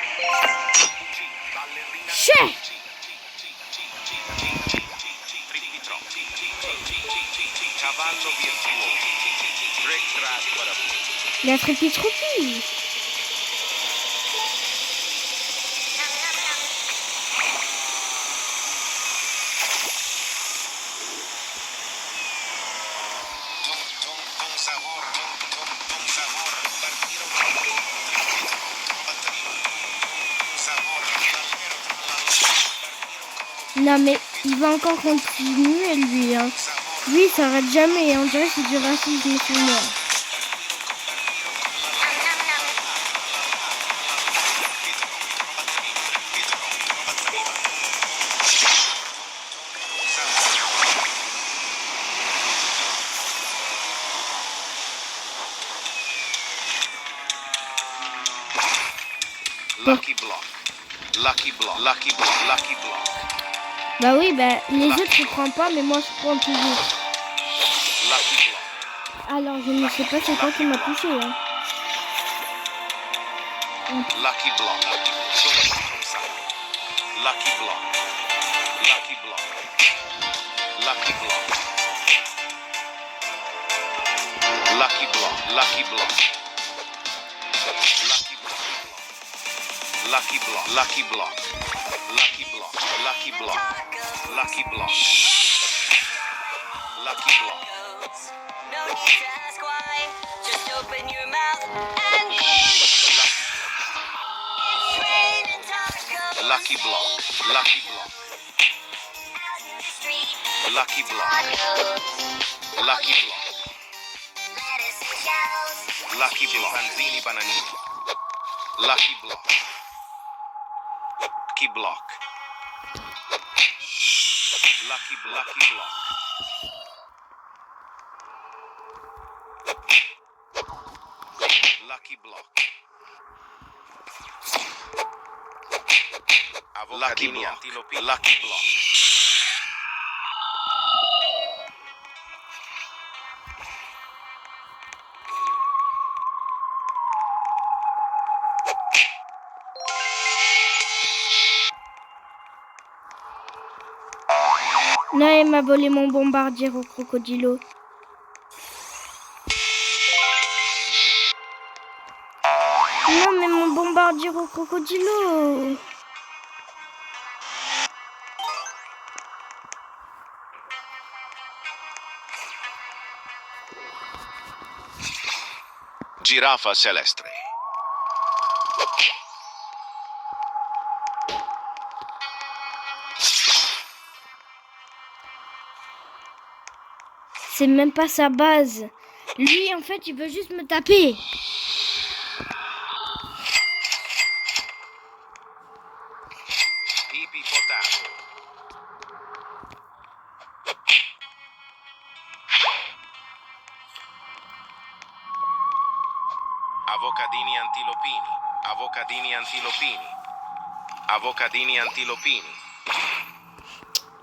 Cappuccina. Ballerina. Chef! Cavallo virtuoso. Break grass whatever. La tropie. Ton sabor. Ton sabor. Partiro. Ton sabor. Non mais il va encore continuer lui. Hein. Lui, il s'arrête jamais. On dirait que c'est du racisme sur moi. Lucky block. Lucky block. Lucky block. Lucky block. Bah oui, bah les autres je prends pas, mais moi je prends toujours. Lucky block. Alors je ne sais pas c'est quoi qui m'a touché. Hein. Lucky block. Lucky block. Lucky block. Lucky block. Lucky block. Lucky block. Lucky block. Lucky block. Lucky block. Lucky block. Lucky block. Lucky block. No need to ask why. Just open your mouth and push. It's raining tacos. Lucky block. Lucky block. Out in the street. Lucky block. Tacos. Lucky block. Lettuce and shells. Lucky block. Panzini bananini. Lucky block. Lucky block. Lucky block. Lucky block. Lucky block. Avocadini antilopi. Lucky block. Non, elle m'a volé mon bombardier au crocodilo. Non, mais mon bombardier au crocodilo. Giraffa celeste. C'est même pas sa base. Lui, en fait, il veut juste me taper. Ippopotamo. Avocadini antilopini. Avocadini antilopini. Avocadini antilopini.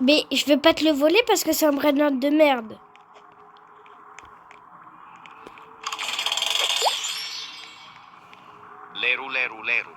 Mais je veux pas te le voler parce que c'est un brainerd de merde. Leru leru lerule.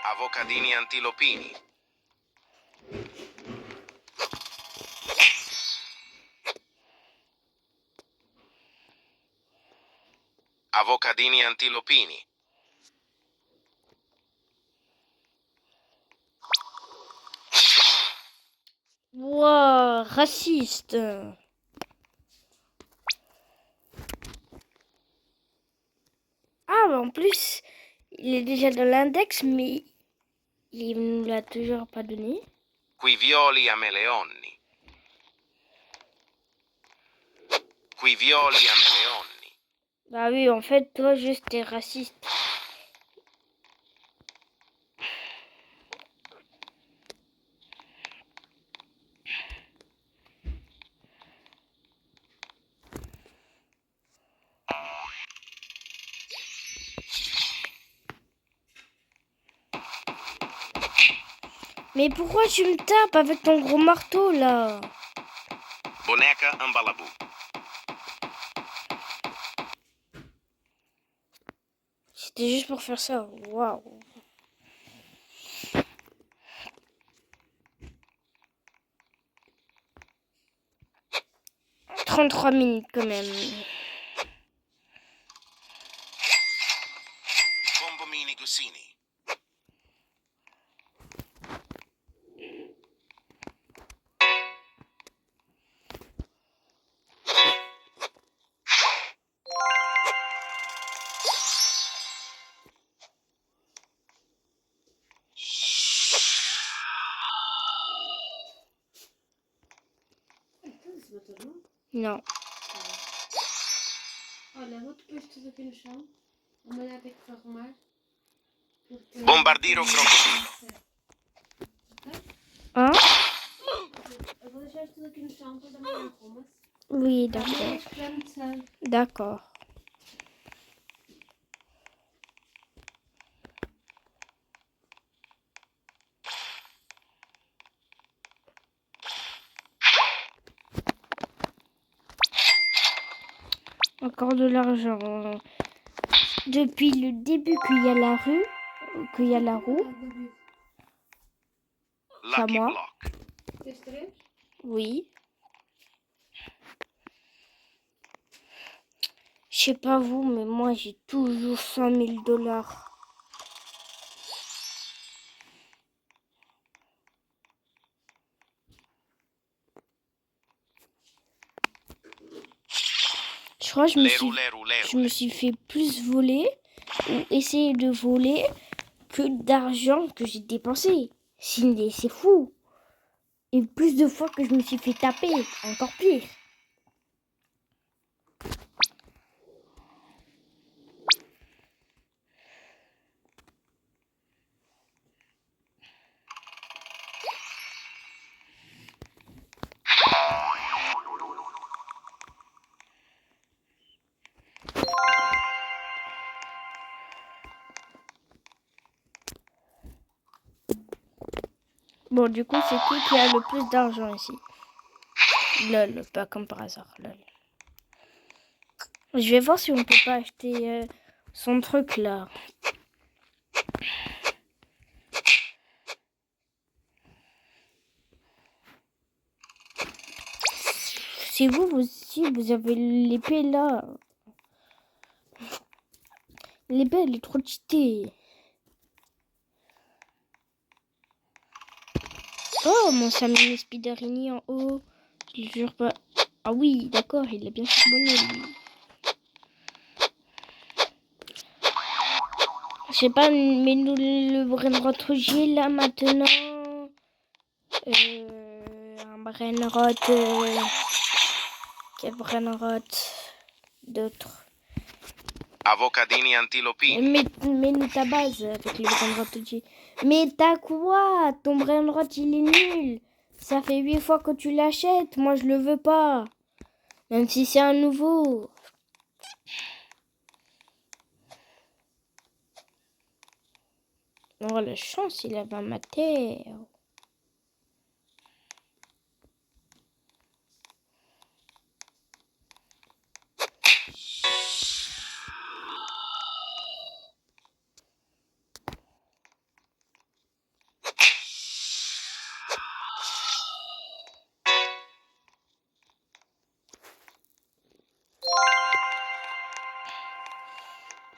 Avocadini antilopini. Avocadini antilopini. Wow, raciste. Ah, mais en plus, il est déjà dans l'index, mais il ne l'a toujours pas donné. Quivioli ameleonni. Quivioli ameleonni. Bah oui, en fait, toi, juste t'es raciste. Mais pourquoi tu me tapes avec ton gros marteau, là? Boneca ambalabou. C'était juste pour faire ça. Waouh. « 33 minutes quand même. Bombomini Gussini. Non. Olha, vou depois tudo aqui no chão. Amanhã tem que se arrumar. Porque... Bombardiro crocodilo. Hein? Eu vou deixar tudo aqui no chão, depois amanhã arruma-se. Oui, Amanhã d'accord. esperamos sair. D'accord. Encore de l'argent. Depuis le début qu'il y a la rue, qu'il y a la roue, c'est à Lucky moi. Block. Tens 3? Oui. Je sais pas vous, mais moi j'ai toujours 100 000 $. Je crois que Leru leru je me leru. suis fait plus voler ou essayer de voler que d'argent que j'ai dépensé. C'est fou. Et plus de fois que je me suis fait taper, encore pire. Bon, du coup, c'est qui a le plus d'argent ici? Lol, pas comme par hasard, lol. Je vais voir si on peut pas acheter son truc là. Si vous aussi, vous avez l'épée là. L'épée, elle est trop cheatée. Oh, mon Samuel Spiderini en haut. Je le jure pas. Ah oui, d'accord, il est bien charbonné, lui. Je sais pas, mais nous, le Brainrot Rougier, là, maintenant. Un Brainrot... quel Brainrot d'autre? Avocadini antilopini. Mets-nous ta base avec le Brainrot Rougier. Mais t'as quoi? Ton Brainrot, il est nul. Ça fait 8 fois que tu l'achètes. Moi, je le veux pas. Même si c'est un nouveau. Oh, la chance, il avait un mater.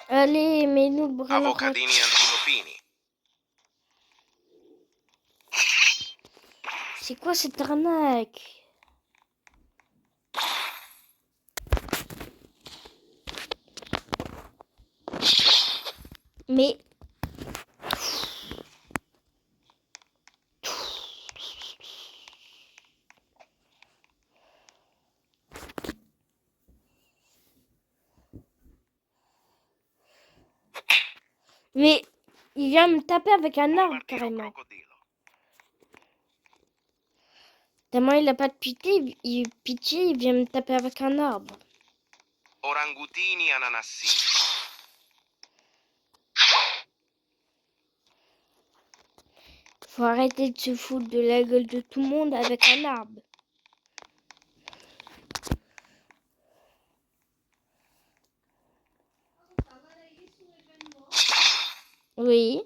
Allez, mets-nous le Brainrot. Avocadini antilopini. C'est quoi cette arnaque? Mais... Mais... il vient me taper avec un arbre, carrément. Tellement il a pas de pitié, il vient me taper avec un arbre. Orangutini ananassini. Faut arrêter de se foutre de la gueule de tout le monde avec un arbre. Oui.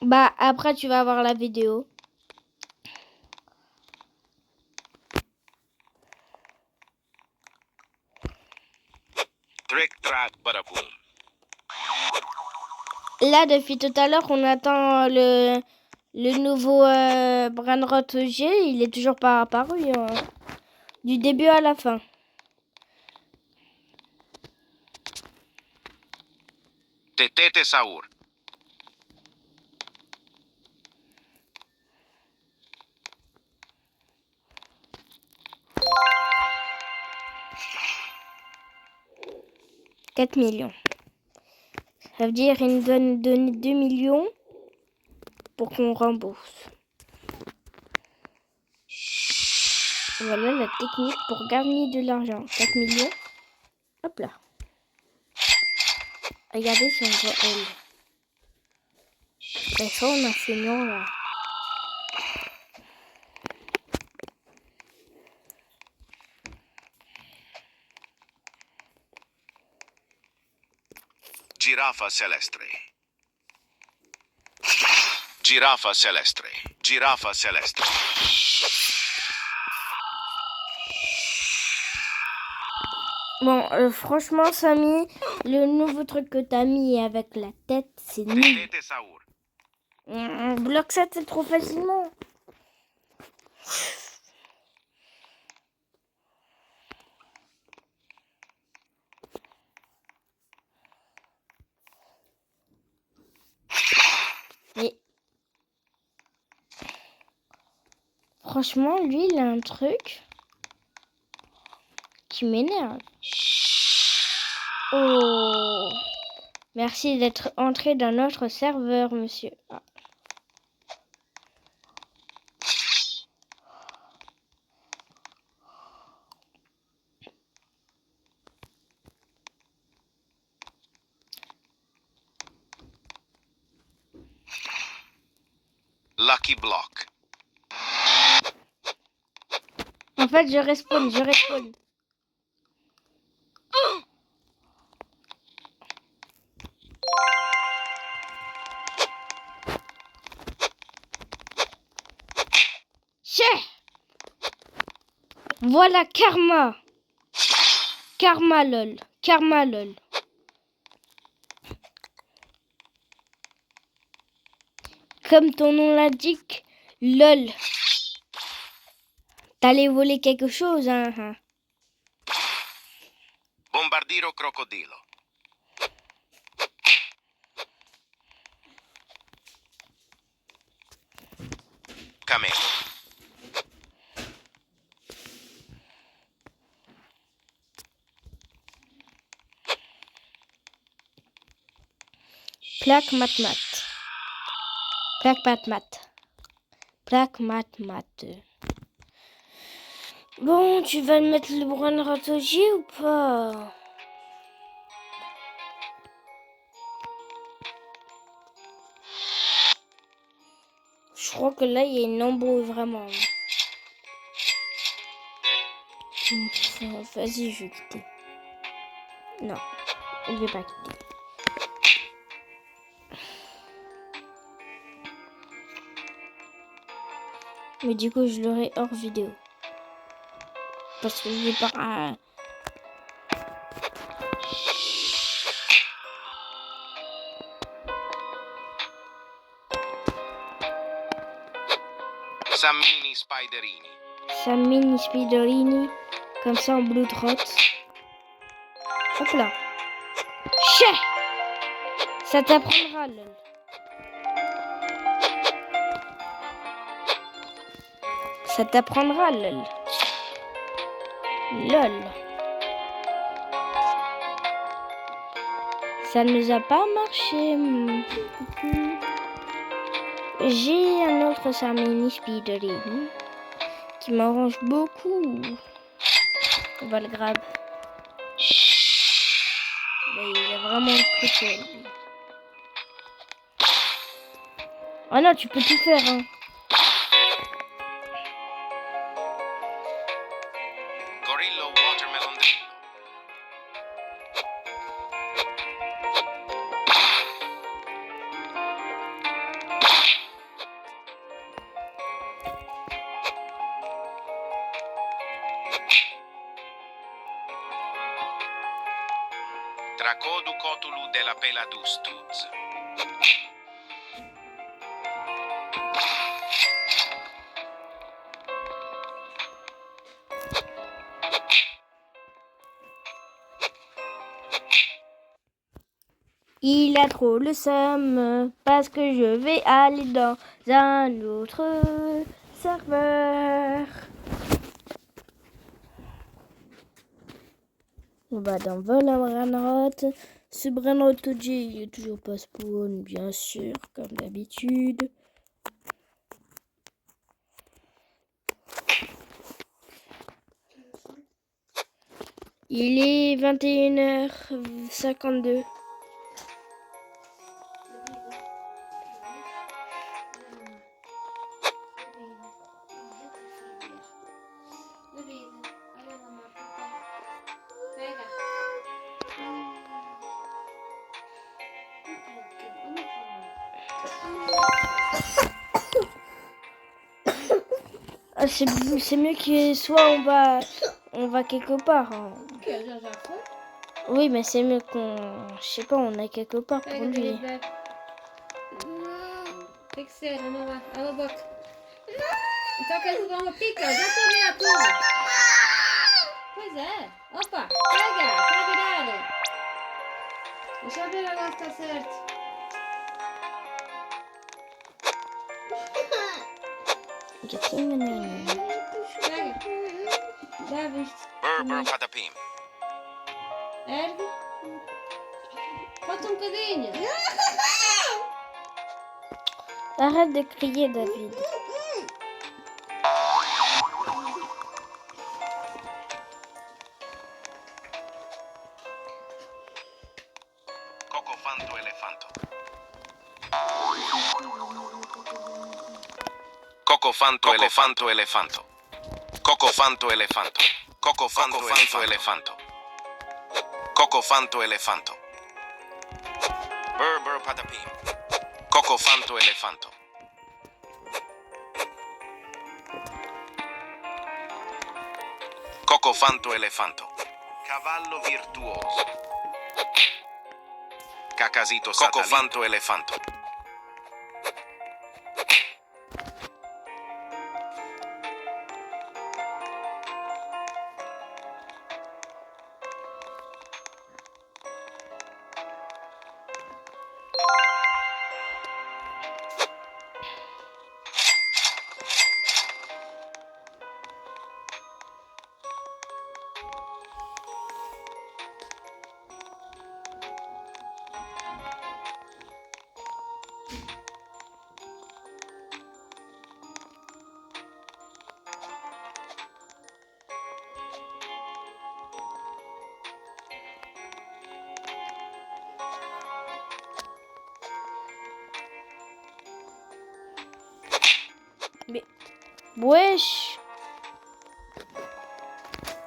Bah, après, tu vas voir la vidéo. Trick track badaboom. Là, depuis tout à l'heure, on attend le nouveau Brainrot G. Il est toujours pas apparu. Hein. Du début à la fin. Tetete saur. « 4 millions. Ça veut dire qu'il nous donne 2 millions pour qu'on rembourse. Voilà la technique pour gagner de l'argent. 4 millions. Hop là. Regardez si on voit elle. C'est ça, on a fait non là. Giraffa celestre. Giraffa celestre. Giraffa celestre. Bon, franchement, Samy, le nouveau truc que t'as mis avec la tête, c'est nul. Tetete saur. On bloque ça, c'est trop facilement. Mais franchement, lui, il a un truc qui m'énerve. Oh, merci d'être entré dans notre serveur, monsieur. Ah. Lucky Block. En fait, je respawn. Chais! Voilà, karma. Karma, lol. Comme ton nom l'indique, lol. T'allais voler quelque chose, hein? Bombardiro crocodilo. Camelo. Plaque mat. Bon, tu vas mettre le brin ratogier ou pas? Je crois que là, il y a une embrouille vraiment. Vas-y, je vais quitter. Non, je vais pas quitter. Mais du coup, je l'aurai hors vidéo. Parce que je vais pas... Sammini Spiderini. Samini Spiderini. Comme ça, en blue drop. Hop là. Chais! Ça t'apprendra, lol. Ça t'apprendra, lol. Lol. Ça ne nous a pas marché. J'ai un autre Samini Spiderini qui m'arrange beaucoup. On va le grab. Mais il a vraiment crucial. Oh non, tu peux tout faire, hein. Gorillo Watermelon Drillo. Dracodu Cotulu della Peladustuz. Il a trop le seum parce que je vais aller dans un autre serveur. On va dans Vol à Brainrot. Ce Brainrot OG, il est toujours pas spawn, bien sûr, comme d'habitude. Il est 21h52. Ah, c'est mieux que soit on va quelque part. Hein. Oui, mais c'est mieux qu'on, je sais pas, on a quelque part pour lui. Fixer, ela bak. Então quer jogar uma pica? Já tomei a tua. Pois é. Opa, pega, tá virado. Deixa eu ver agora se tá certo. Pega. Dá visto. Berber Patapim. Ergue. Falta um bocadinho. Arrête de crier, David. Cocofanto Elefanto. Cocofanto elefanto elefanto. Cocofanto elefanto. Cocofanto elefanto. Cocofanto elefanto. Burr patapim. Cocofanto elefanto. Cocofanto elefanto. Cavallo virtuoso. Cacasito satellite. Cocofanto elefanto. Mais... Wesh.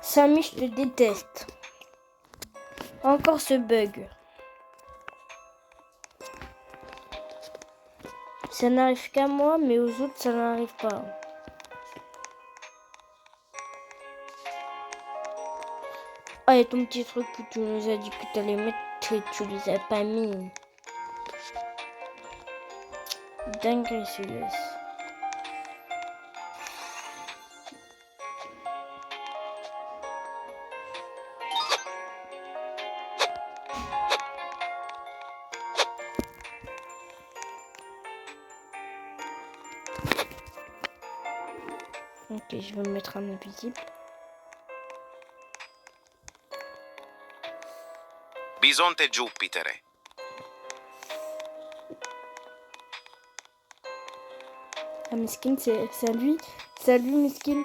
Samy, je te déteste. Encore ce bug. Ça n'arrive qu'à moi, mais aux autres, ça n'arrive pas. Ah, et ton petit truc que tu nous as dit que tu allais mettre, tu les as pas mis. Dingue, celui-là. Ok, je vais me mettre en invisible. Bisonte Jupiter. Ah, Miskin, c'est à lui. C'est à lui, Miskin.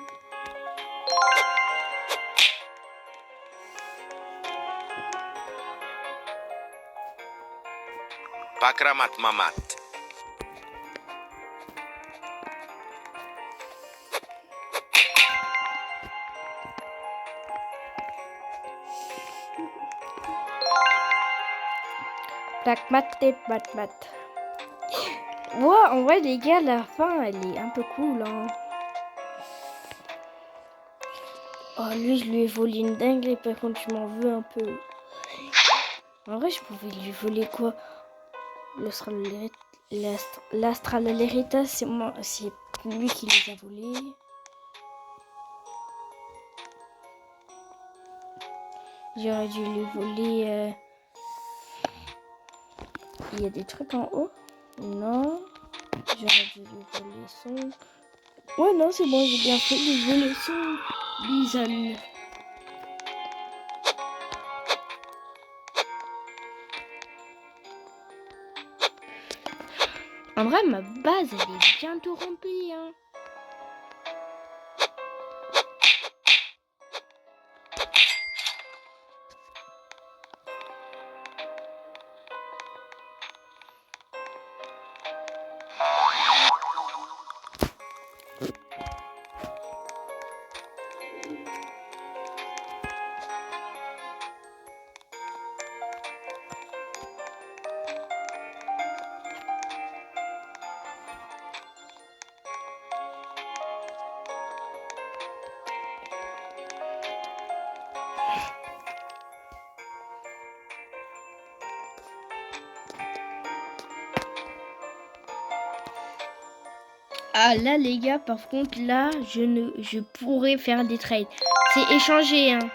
Pakramat mamat. Tac, mat et mat. Ouais, en vrai, les gars, la fin, elle est un peu cool, hein. Oh, lui, je lui ai volé une dinguerie, par contre, je m'en veux un peu. En vrai, je pouvais lui voler quoi? L'Astralérita, c'est moi, c'est lui qui les a volés. J'aurais dû lui voler. Il y a des trucs en haut? Non. J'aurais dû lui voler son. Ouais, non, c'est bon, j'ai bien fait de lui voler son bison. En vrai, ma base, elle est bientôt remplie, hein. Ah là les gars, par contre là, je pourrais faire des trades. C'est échanger, hein.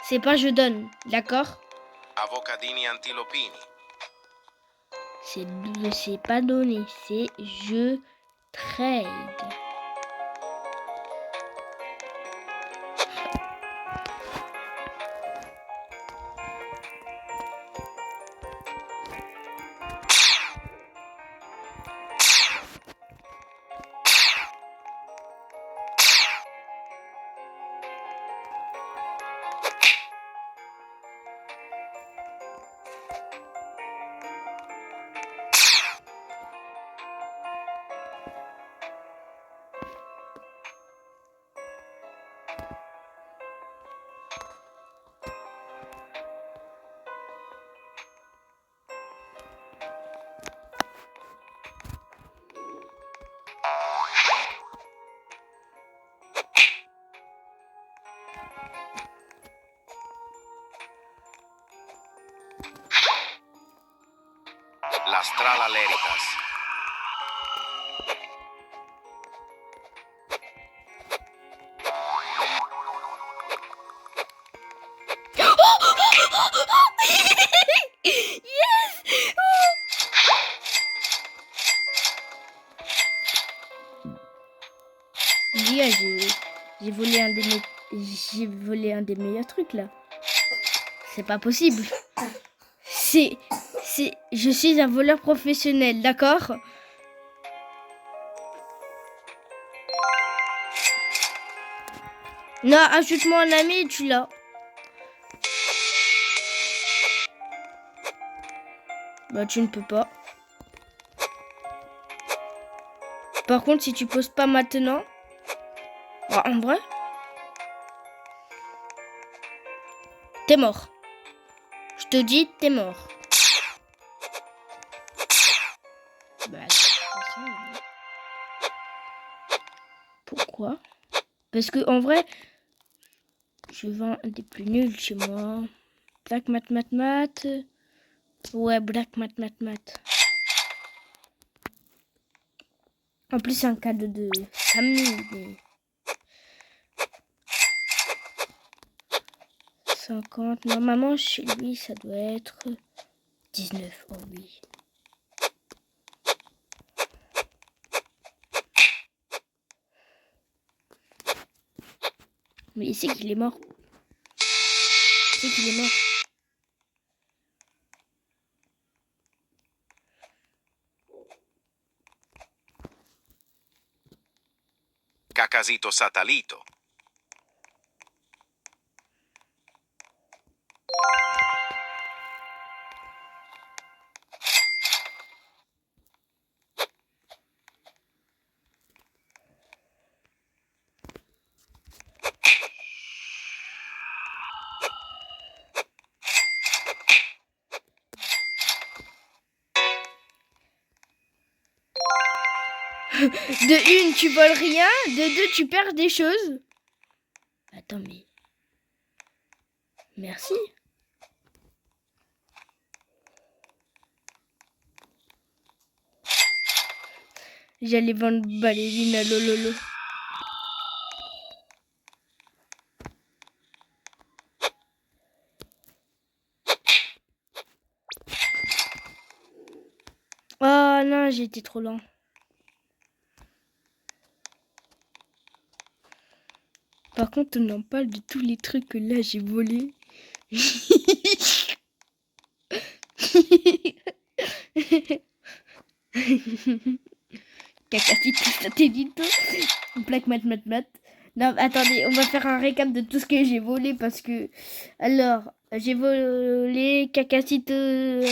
C'est pas je donne, d'accord? Avocadini antilopini. C'est pas donné, c'est je trade. las tralaléritas. Dis, j'ai volé j'ai volé un des meilleurs trucs là. C'est pas possible. Je suis un voleur professionnel, d'accord? Non, ajoute-moi un ami et tu l'as. Bah, tu ne peux pas. Par contre, si tu poses pas maintenant... Bah, en vrai... T'es mort. Je te dis, t'es mort. Bah, de toute façon, pourquoi? Parce que en vrai, je vends un des plus nuls chez moi. Black Mat Mat Mat. Ouais, Black Mat Mat Mat. En plus, c'est un cadeau de Samy. Mais... 50. Normalement, chez lui, ça doit être 19. Oh oui. Mais il sait qu'il est mort. Il sait qu'il est mort. Cacasito Satalito. De une, tu voles rien. De deux, tu perds des choses. Attends, mais... Merci. J'allais vendre ballerine à Lololo. Oh non, j'ai été trop lent. Par contre, on en parle de tous les trucs que là j'ai volés. Cacatito, satellito, Black Mat Mat Mat. Non, attendez, on va faire un récap de tout ce que j'ai volé parce que... Alors, j'ai volé Cacatito,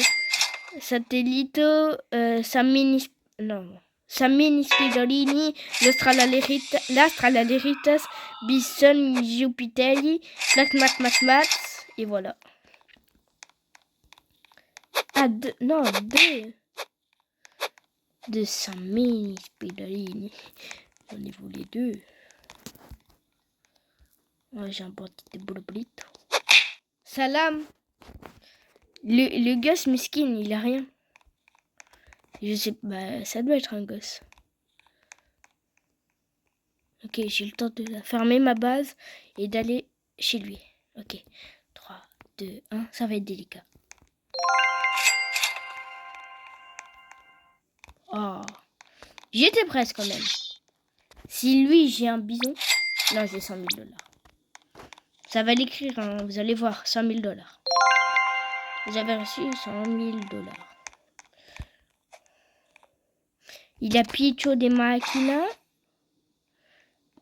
Satellito, Samini... Non... Samini Spidolini, l'Astralaleritas, Bison Jupiteri, Black Mat Mat Mat, et voilà. Ah, deux, non, deux. De Samini Spidolini. J'en ai volé deux. Ouais, j'ai un porté de bolobolito. Salam. Le gosse miskin, il a rien. Je sais pas, ça doit être un gosse. Ok, j'ai le temps de fermer ma base et d'aller chez lui. Ok, 3, 2, 1, ça va être délicat. Oh, j'étais presque quand même. Si lui, j'ai un bison... Non, j'ai 100 000 $. Ça va l'écrire, hein, vous allez voir, 100 000 $. Vous avez reçu 100 000 $. Il a Picho de Machina.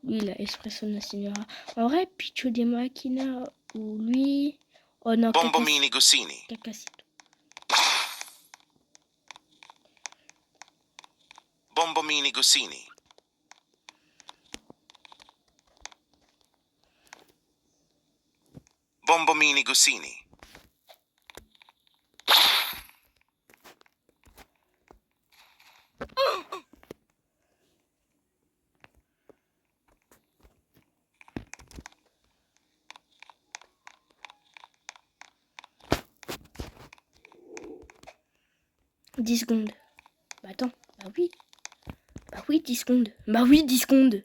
Lui, il a Espresso Nacional. En vrai, Picho de Machina ou lui... Oh non, Bombomini Gussini. Cacasito. Bombomini Gussini. Bombomini Gussini. 10 secondes. Bah attends, bah oui. Bah oui, 10 secondes. Bah oui, 10 secondes.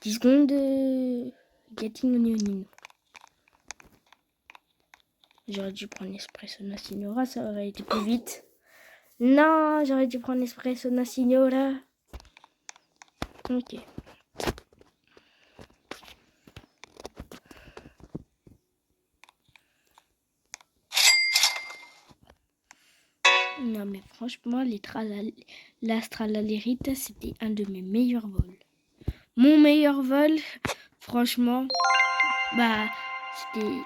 10 secondes. Getting onion. J'aurais dû prendre Espresso Signora, ça aurait été plus vite. Non, j'aurais dû prendre Espresso Signora. Ok. Non mais franchement, l'Astralalérite, c'était un de mes meilleurs vols. Mon meilleur vol, franchement, bah, c'était...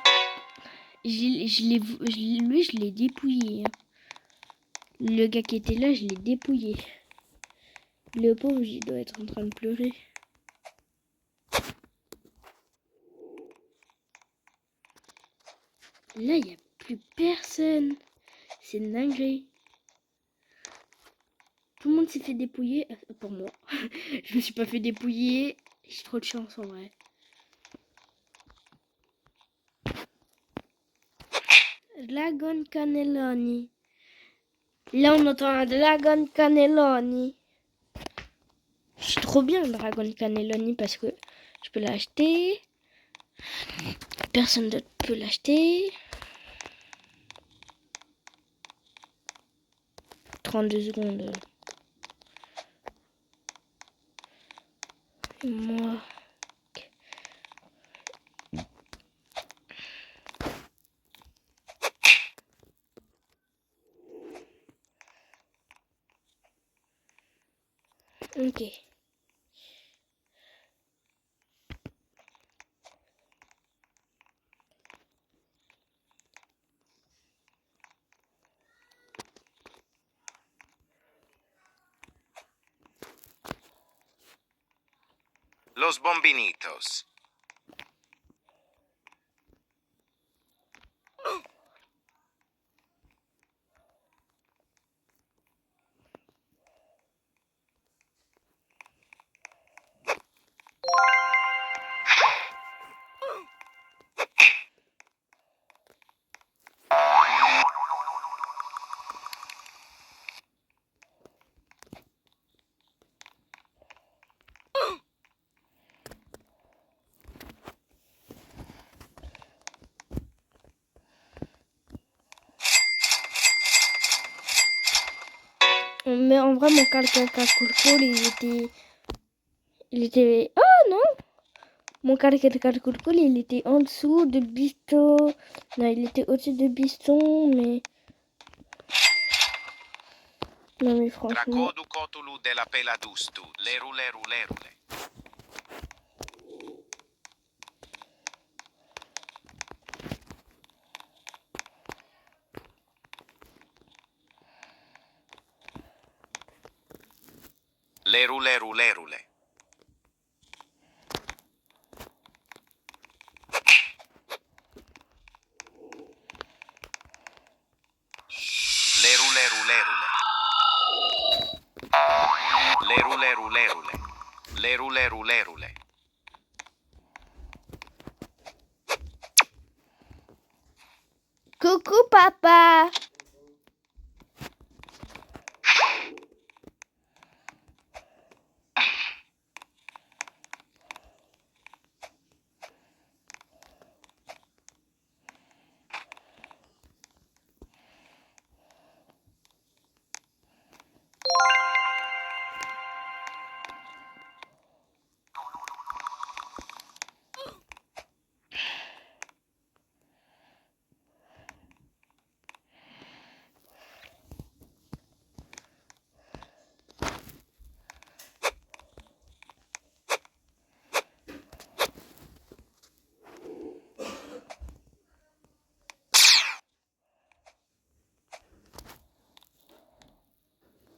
Lui, je l'ai dépouillé. Hein. Le gars qui était là, je l'ai dépouillé. Le pauvre, il doit être en train de pleurer. Là, il n'y a plus personne. C'est une dinguerie. Tout le monde s'est fait dépouiller. Pour moi. Je me suis pas fait dépouiller. J'ai trop de chance en vrai. Dragon Cannelloni. Là, on entend un Dragon Cannelloni. Je suis trop bien, le Dragon Cannelloni, parce que je peux l'acheter. Personne d'autre peut l'acheter. 32 secondes. Et moi. Ok. Los Bombinitos. Mais en vrai, mon calcul, il était... Oh non! Mon calcul, il était en dessous de Biston. Non, il était au-dessus de Biston, mais... Non, mais franchement... Dracodu cotulu de la peladustu. Lerule, rule, rule. Lerule, rule, rule. Lerule, rule, rule. Lerule, rule, rule. Lerule, rule, rule. Coucou, papa!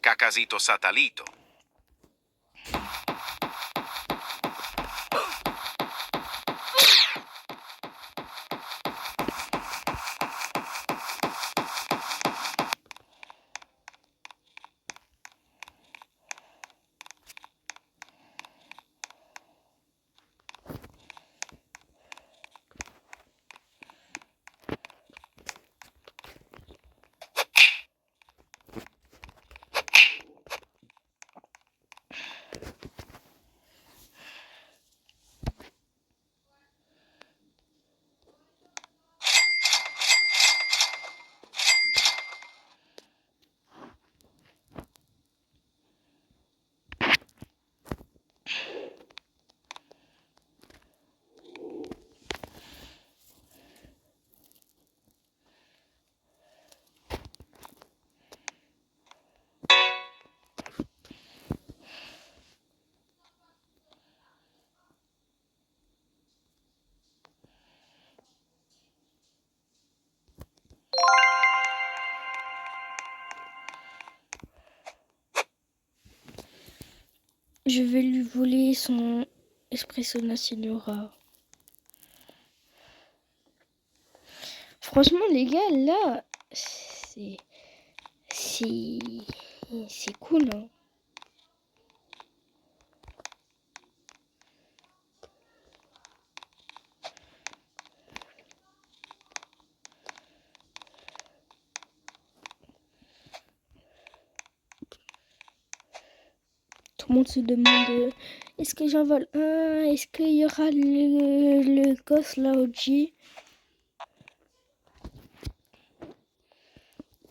Cacasito satalito. Je vais lui voler son Espresso Signora. Franchement, les gars, là, c'est cool, hein. Tout le monde se demande est-ce que j'en vole un? Est-ce qu'il y aura le gosse là OG?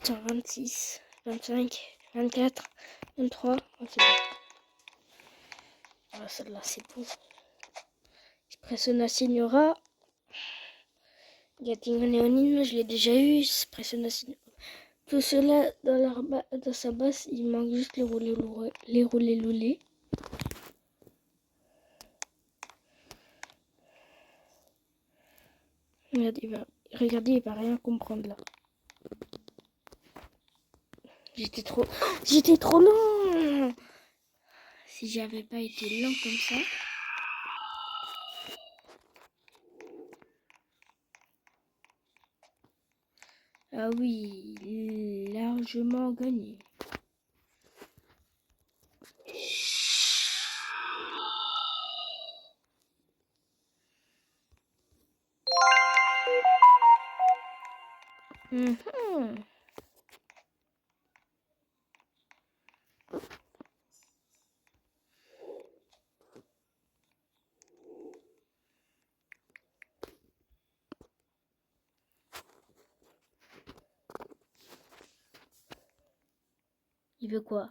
Tiens, 26, 25, 24, 23. Oh, c'est bon. Ah, celle-là, c'est bon. Espresso Signora. Gatling Léonine, je l'ai déjà eu. Espresso Signora. Tout cela dans sa base, il manque juste les roulés. Regardez, il va rien comprendre là. J'étais trop lent. Si j'avais pas été lent comme ça. Ah oui, largement gagné. Mhm. Il veut quoi?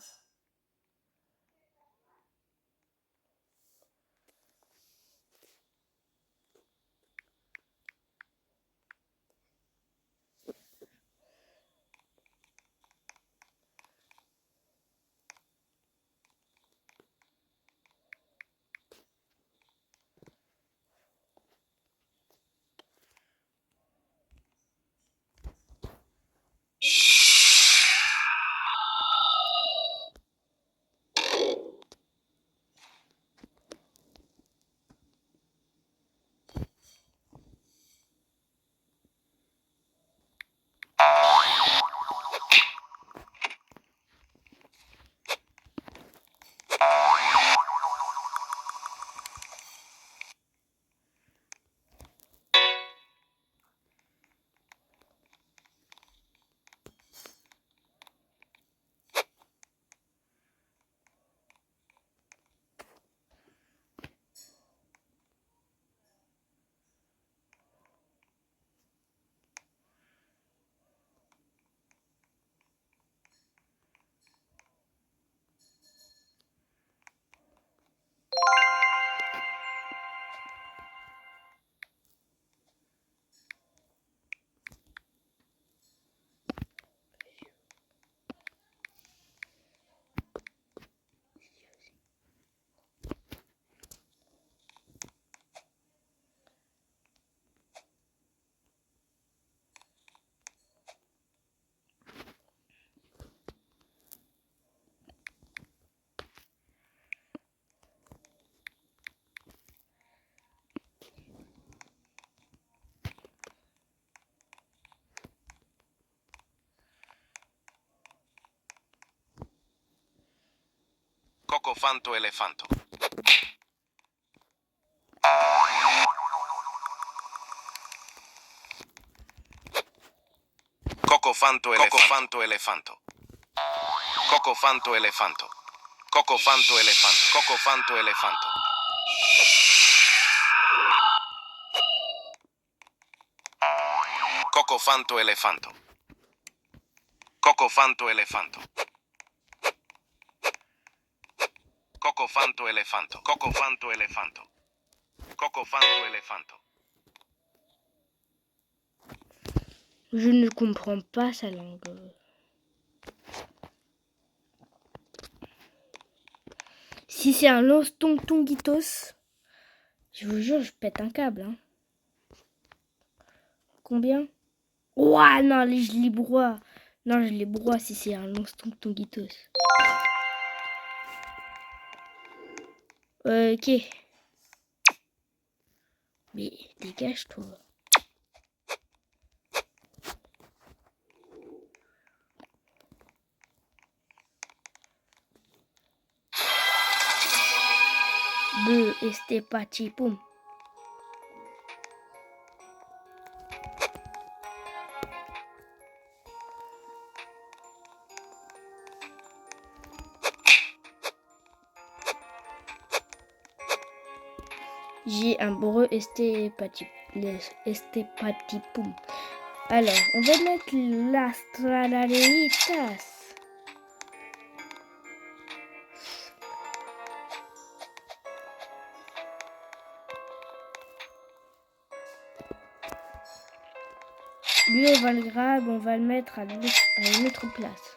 Cocofanto elefanto. Cocofanto elefanto. Cocofanto elefanto. Cocofanto elefanto. Cocofanto elefanto. Cocofanto elefanto. Cocofanto elefanto. Cocofanto elefanto. Cocofanto elefanto. Cocofanto elefanto. Je ne comprends pas sa langue. Si c'est un lance-tongitos, je vous jure, je pète un câble. Hein. Combien? Ouah, non, je les broie. Non, je les broie si c'est un lance-tongitos. Ok. Mais dégage-toi. Este patipum. J'ai un breu este patipum. Alors, on va mettre las tralalitas. Lui, on va le grab, on va le mettre à une autre place.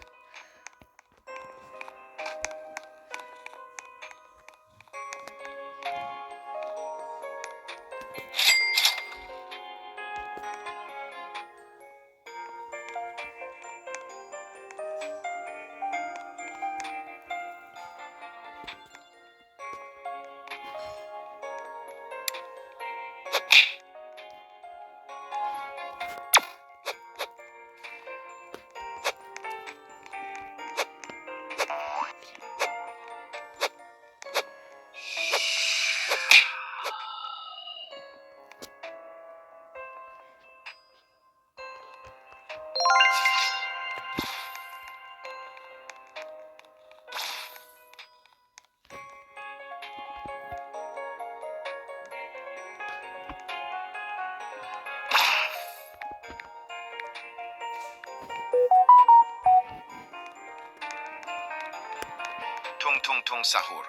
Tung tung tung sahur.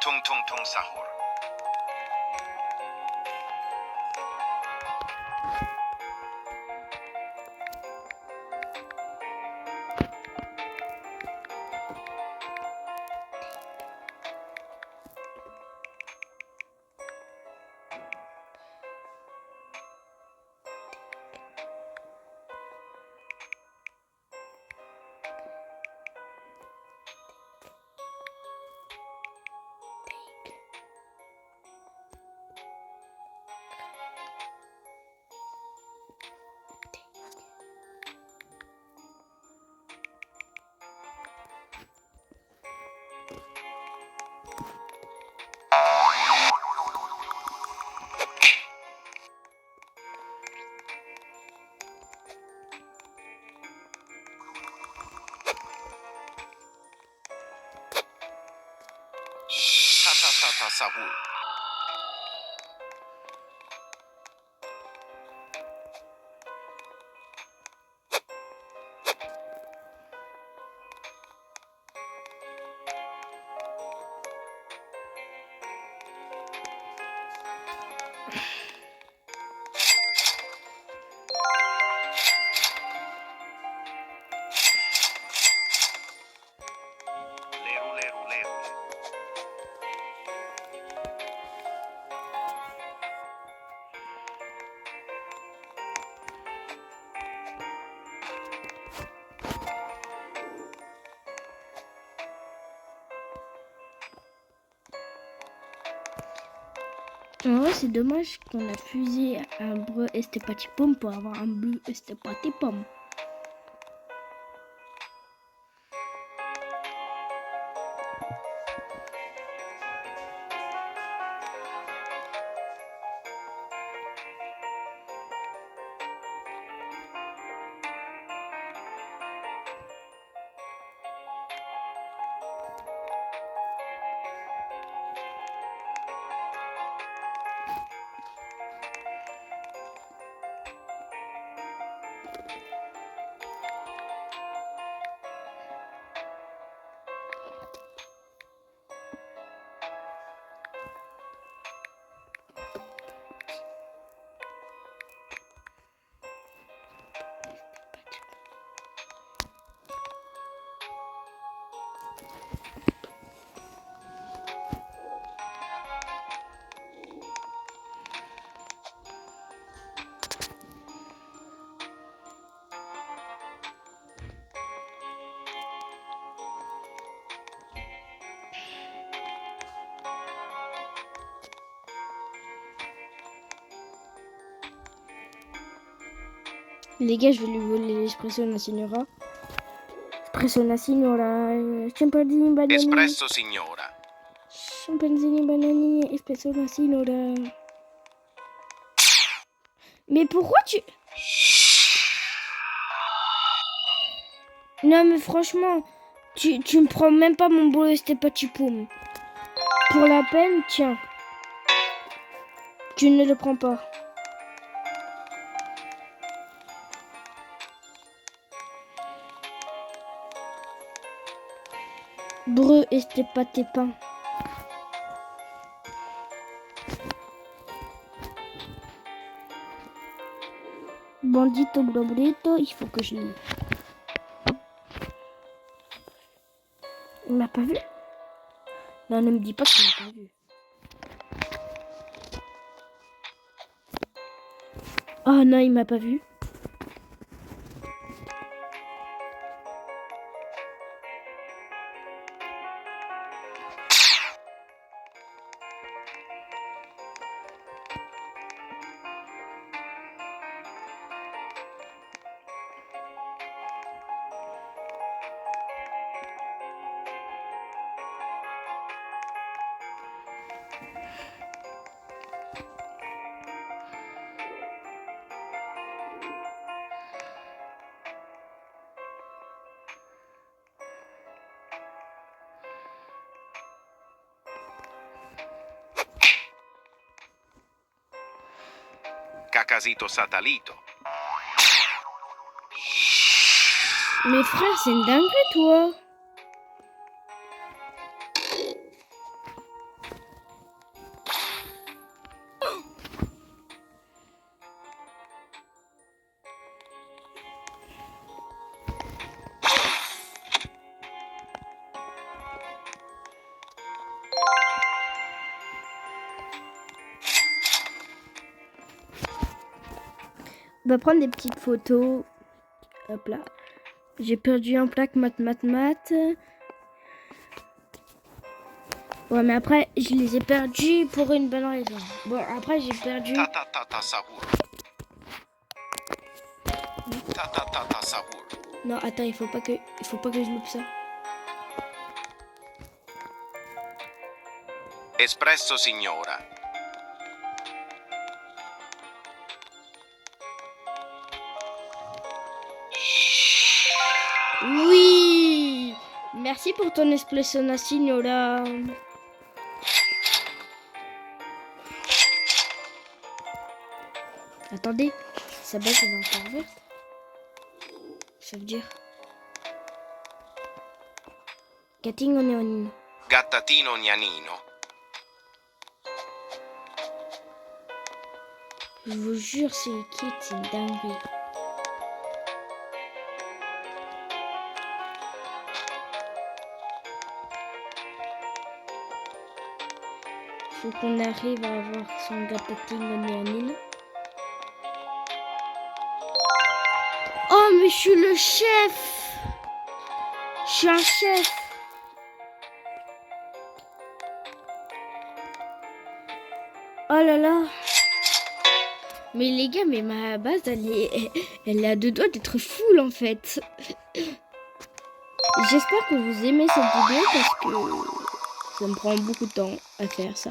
Tung tung tung sahur. Ta sahur. Leru leru leru. En vrai, c'est dommage qu'on a fusé un breu este patipum pour avoir un bleu este patipum. Les gars, je vais lui voler l'espresso la signora. Espresso la signora. Chimpanzini banani. Espresso signora. Chimpanzini banani. Espresso la signora. Mais pourquoi tu... Non mais franchement, tu me prends même pas mon boulot, c'était pas poum. Pour la peine, tiens. Tu ne le prends pas. Breu, este pas tes pains. Bandito blobrito, il faut que je lis. Il m'a pas vu? Non, ne me dis pas qu'il m'a pas vu. Oh non, il m'a pas vu. Cacasito satalito. Mais frère, c'est une dinguerie, toi. On va prendre des petites photos. Hop là. J'ai perdu un plaque mat. Ouais, mais après, je les ai perdus pour une bonne raison. Bon, après, j'ai perdu... Ta sahur. Ta sahur. Non, attends, il faut pas que je loupe ça. Espresso signora. Oui! Merci pour ton espresso la signora. Attendez, sa base elle est encore verte. Ça veut dire... Gattingo neonino. Gattatino gnanino. Je vous jure, c'est qui, c'est une dinguerie. Faut qu'on arrive à avoir son Gattatino neonino. Oh, mais je suis le chef! Je suis un chef! Oh là là! Mais les gars, mais ma base, elle est à deux doigts d'être full en fait. J'espère que vous aimez cette vidéo parce que ça me prend beaucoup de temps à faire ça.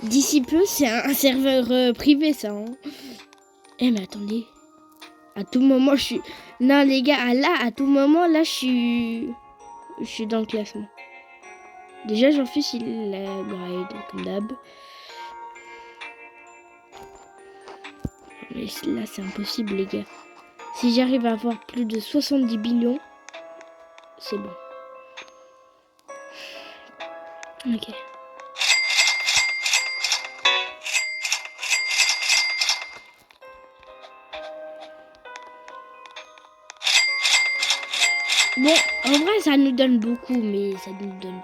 D'ici peu, c'est un serveur privé ça. Hein. Eh mais attendez. À tout moment, je suis... Non les gars, là, à tout moment, là, je suis dans le classement. Déjà, j'en fiche, il a grade, comme d'hab. Mais là, c'est impossible, les gars. Si j'arrive à avoir plus de 70 billions, c'est bon. Ok. Bon, en vrai, ça nous donne beaucoup, mais ça nous donne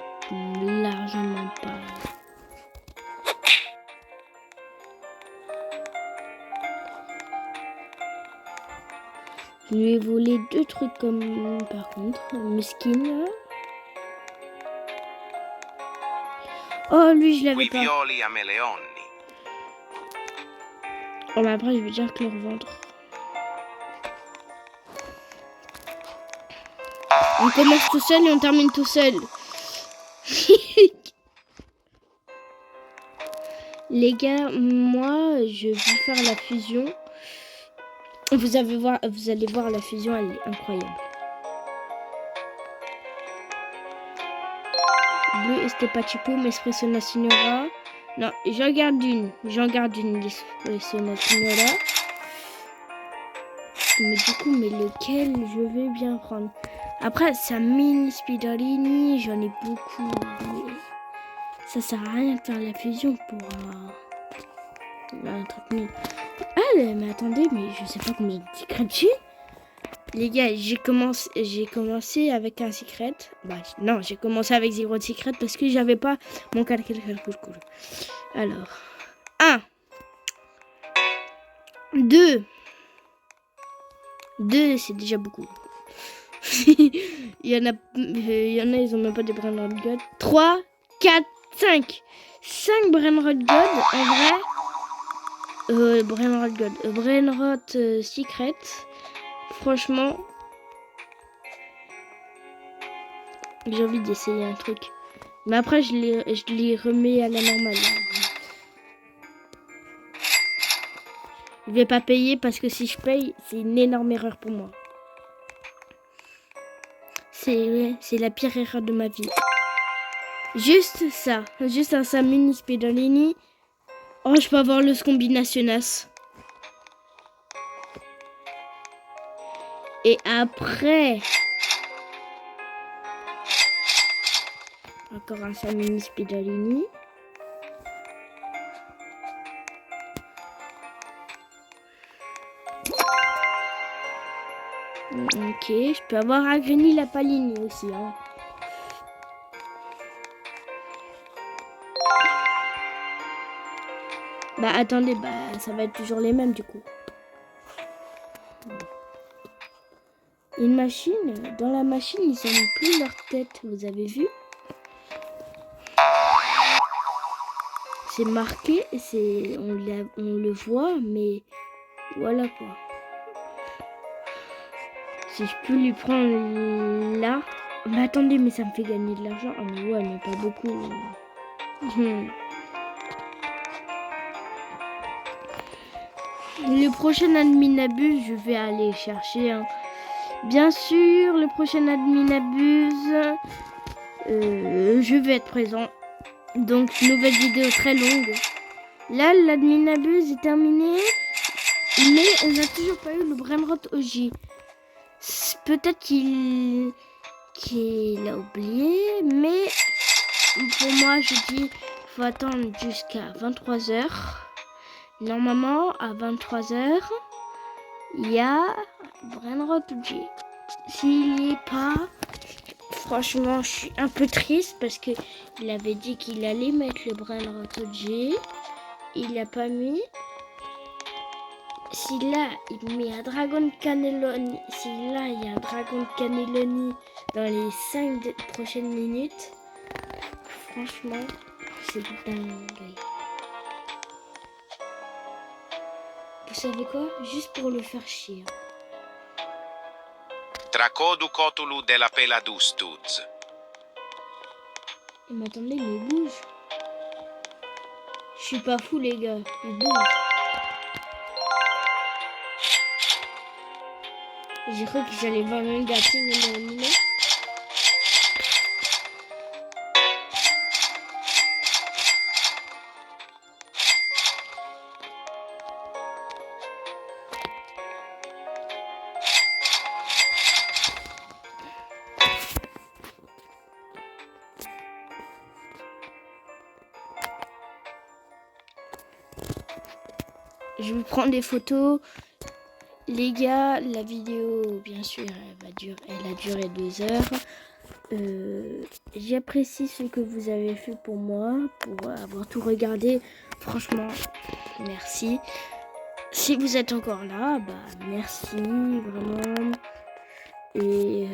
largement pas. Je lui ai volé deux trucs comme, par contre, mes skins là. Oh, lui, je l'avais Qui pas. violi a meleonni. Oh, mais après, je vais dire que le revendre. On commence tout seul et on termine tout seul. Les gars, moi, je vais faire la fusion. Vous allez voir la fusion, elle est incroyable. Bleu Estepachipum, Espresso Signora. Non, j'en garde une Espresso Signora. Mais du coup, lequel je vais bien prendre? Après, ça mini Spidolini, j'en ai beaucoup. Mais ça sert à rien de faire la fusion pour un truc nul. Ah, mais attendez, mais je sais pas combien de secrets j'ai. Les gars, j'ai commencé avec un secret. Bah, non, j'ai commencé avec 0 de secret parce que j'avais pas mon calcul. Alors, 1, 2, c'est déjà beaucoup. il y en a, ils ont même pas des Brainrot God. 3, 4, 5. 5 Brainrot God, en vrai. Brainrot God. Brainrot Secret. Franchement, j'ai envie d'essayer un truc. Mais après, je les remets à la normale. Je vais pas payer parce que si je paye, c'est une énorme erreur pour moi. C'est la pire erreur de ma vie. Juste ça. Juste un Samuni Spedolini. Oh, je peux avoir le combinationas. Et après... Encore un Samuni Spedolini. Ok, je peux avoir Agreni la Palini aussi. Hein. Bah attendez, ça va être toujours les mêmes du coup. Une machine, dans la machine, ils ont plus leur tête, vous avez vu? C'est marqué, on le voit, mais voilà quoi. Si je peux lui prendre là... Mais attendez, mais ça me fait gagner de l'argent. Ah mais ouais, mais pas beaucoup. Le prochain Adminabuse, je vais aller chercher. Hein. Bien sûr, le prochain Adminabuse, je vais être présent. Donc, nouvelle vidéo très longue. Là, l'Adminabuse est terminé. Mais on n'a toujours pas eu le Brainrot OG. Peut-être qu'il a oublié, mais pour moi, je dis faut attendre jusqu'à 23h. Normalement, à 23h, il y a Brainrot OG. S'il n'y est pas, franchement, je suis un peu triste parce que il avait dit qu'il allait mettre le Brainrot OG. Il l'a pas mis. Si là, il met un Dragon Cannelloni, il y a un Dragon Cannelloni dans les 5 prochaines minutes, franchement, c'est dingue. Vous savez quoi? Juste pour le faire chier. Tracodu cotulu della peladustuz. Mais attendez, mais il bouge. Je suis pas fou les gars, il bouge. J'ai cru que j'allais voir un gâteau, mais non. Je vais prendre des photos. Les gars, la vidéo, bien sûr, elle a duré 2 heures. J'apprécie ce que vous avez fait pour moi, pour avoir tout regardé. Franchement, merci. Si vous êtes encore là, merci, vraiment. Et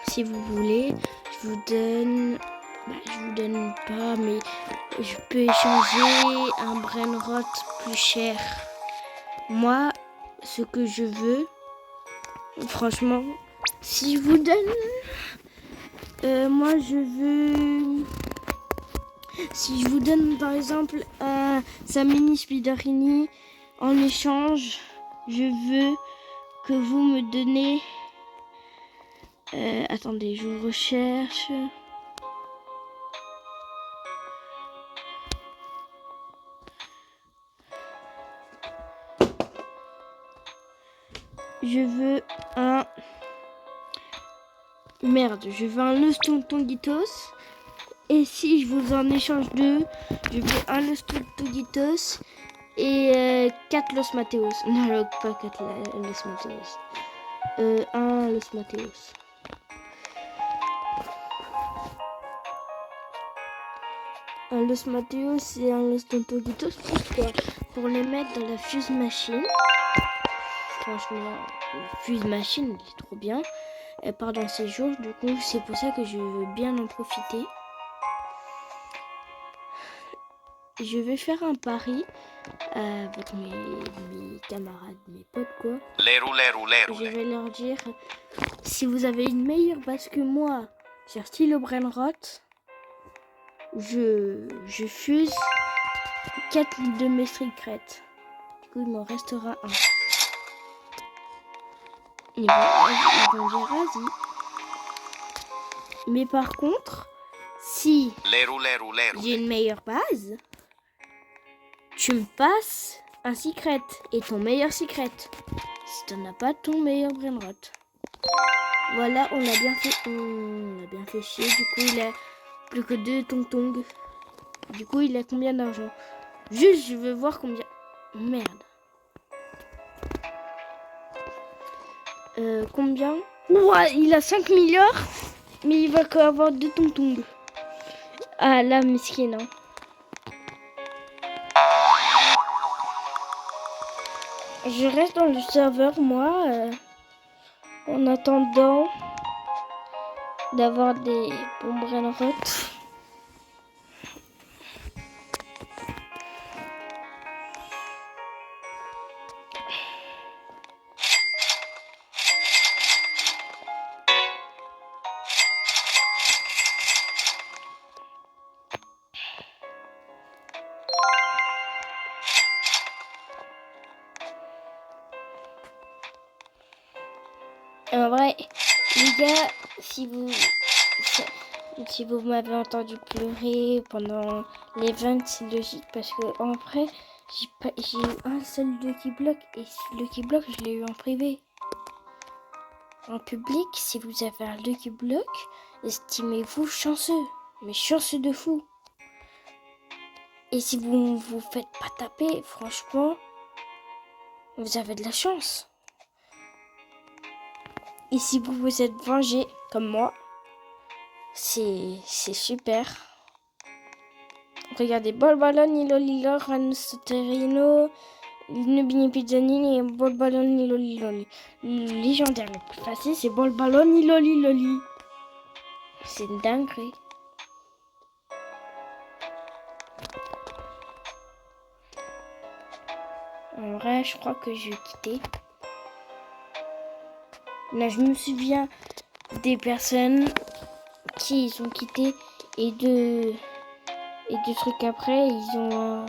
si vous voulez, je vous donne je vous donne pas, mais je peux échanger un brainrot plus cher. Moi, ce que je veux, franchement, si je vous donne, moi je veux, si je vous donne par exemple un Samini Spiderini en échange, je veux que vous me donnez, attendez, je recherche. Je veux un... Merde, je veux un Los Tontonguitos. Et si je vous en échange deux, je veux un Los Tontonguitos et 4 Los Mateos. Non, pas 4 Los Mateos. Un Los Mateos. Un Los Mateos et un Los Tontonguitos. Pourquoi? Pour les mettre dans la fuse machine. Franchement, fuse machine, il est trop bien. Elle part dans ses jours, du coup, c'est pour ça que je veux bien en profiter. Je vais faire un pari avec mes camarades, mes potes, quoi. Je vais leur dire, si vous avez une meilleure base que moi sur Stylo Brainrot, je fuse 4 de mes secrets. Du coup, il m'en restera un. Ils vont dire vas-y. Mais par contre, si j'ai une meilleure base, tu me passes un secret et ton meilleur secret. Si t'en as pas, ton meilleur brainrot. Voilà, on a bien fait chier. Du coup, il a plus que 2 tong-tong. Du coup, il a combien d'argent? Juste, je veux voir combien. Merde. Combien? Ouah, il a 5 milliards, mais il va qu'avoir 2 tong-tong. Ah, là, mesquine, hein. Je reste dans le serveur, moi, en attendant d'avoir des bons brainrot. En vrai, les gars, si vous m'avez entendu pleurer pendant l'event, c'est logique parce que en vrai, j'ai eu un seul Lucky Block et Lucky Block, je l'ai eu en privé. En public, si vous avez un Lucky Block, estimez-vous chanceux, mais chanceux de fou. Et si vous ne vous faites pas taper, franchement, vous avez de la chance. Et si vous vous êtes vengé comme moi, c'est super. Regardez, Bol Ballon, Nilo Lilo, Ran Soterino, Nubini Pizzanini et Bol Ballon, Nilo Lilo. Le légendaire le plus facile, c'est Bol Ballon, Nilo Lilo. C'est une dinguerie. En vrai, je crois que je vais quitter. Là, je me souviens des personnes qui ont quitté et de trucs après, ils ont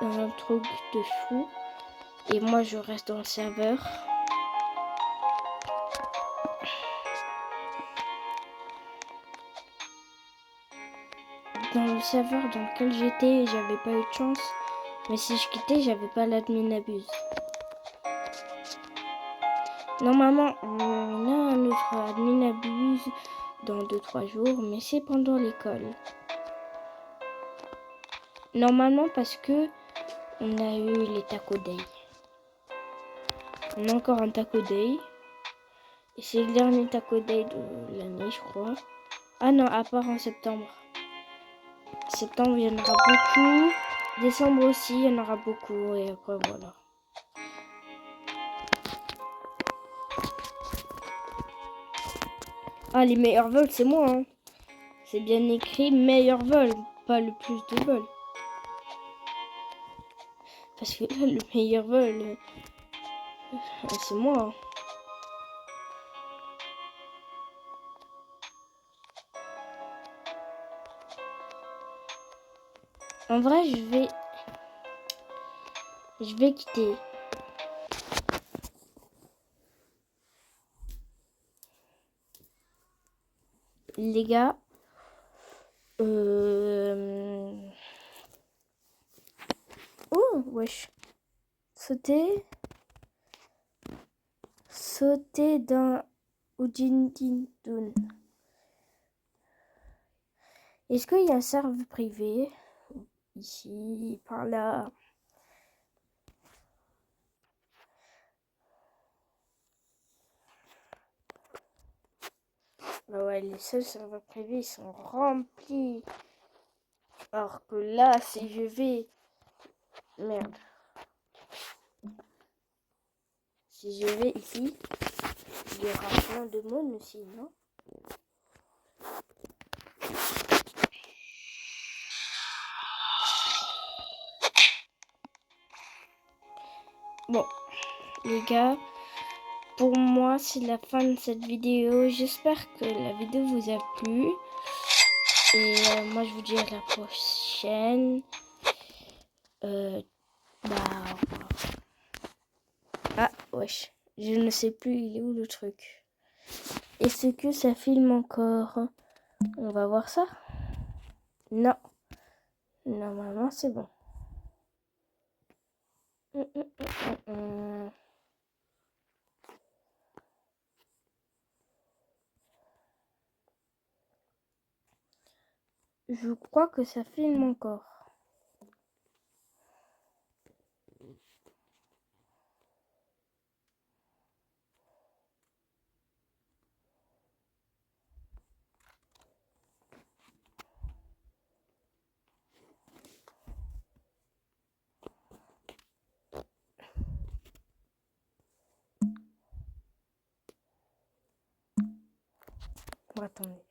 un truc de fou. Et moi, je reste dans le serveur. Dans le serveur dans lequel j'étais, j'avais pas eu de chance. Mais si je quittais, j'avais pas l'admin abuse. Normalement, on a un autre admin abuse dans 2-3 jours, mais c'est pendant l'école. Normalement parce que on a eu les Taco Day. On a encore un Taco Day. Et c'est le dernier Taco Day de l'année, je crois. Ah non, à part en septembre. Septembre, il y en aura beaucoup. Décembre aussi, il y en aura beaucoup. Et après, voilà. Ah, les meilleurs vols, c'est moi, hein. C'est bien écrit meilleur vol, pas le plus de vol. Parce que là, le meilleur vol, c'est moi. Hein. En vrai, je vais quitter. Les gars, oh, wesh. Sauter dans Oudjindinoun. Est-ce qu'il y a un serveur privé? Ici, par là. Bah ouais, les seuls serveurs privés sont remplis. Alors que là, si je vais... Merde. Si je vais ici, il y aura plein de monde aussi, non? Bon, les gars, pour moi, c'est la fin de cette vidéo. J'espère que la vidéo vous a plu. Et moi, je vous dis à la prochaine. Bah, au revoir. Ah, wesh. Je ne sais plus, il est où le truc? Est-ce que ça filme encore? On va voir ça. Non. Normalement, c'est bon. Je crois que ça filme encore. Attendez.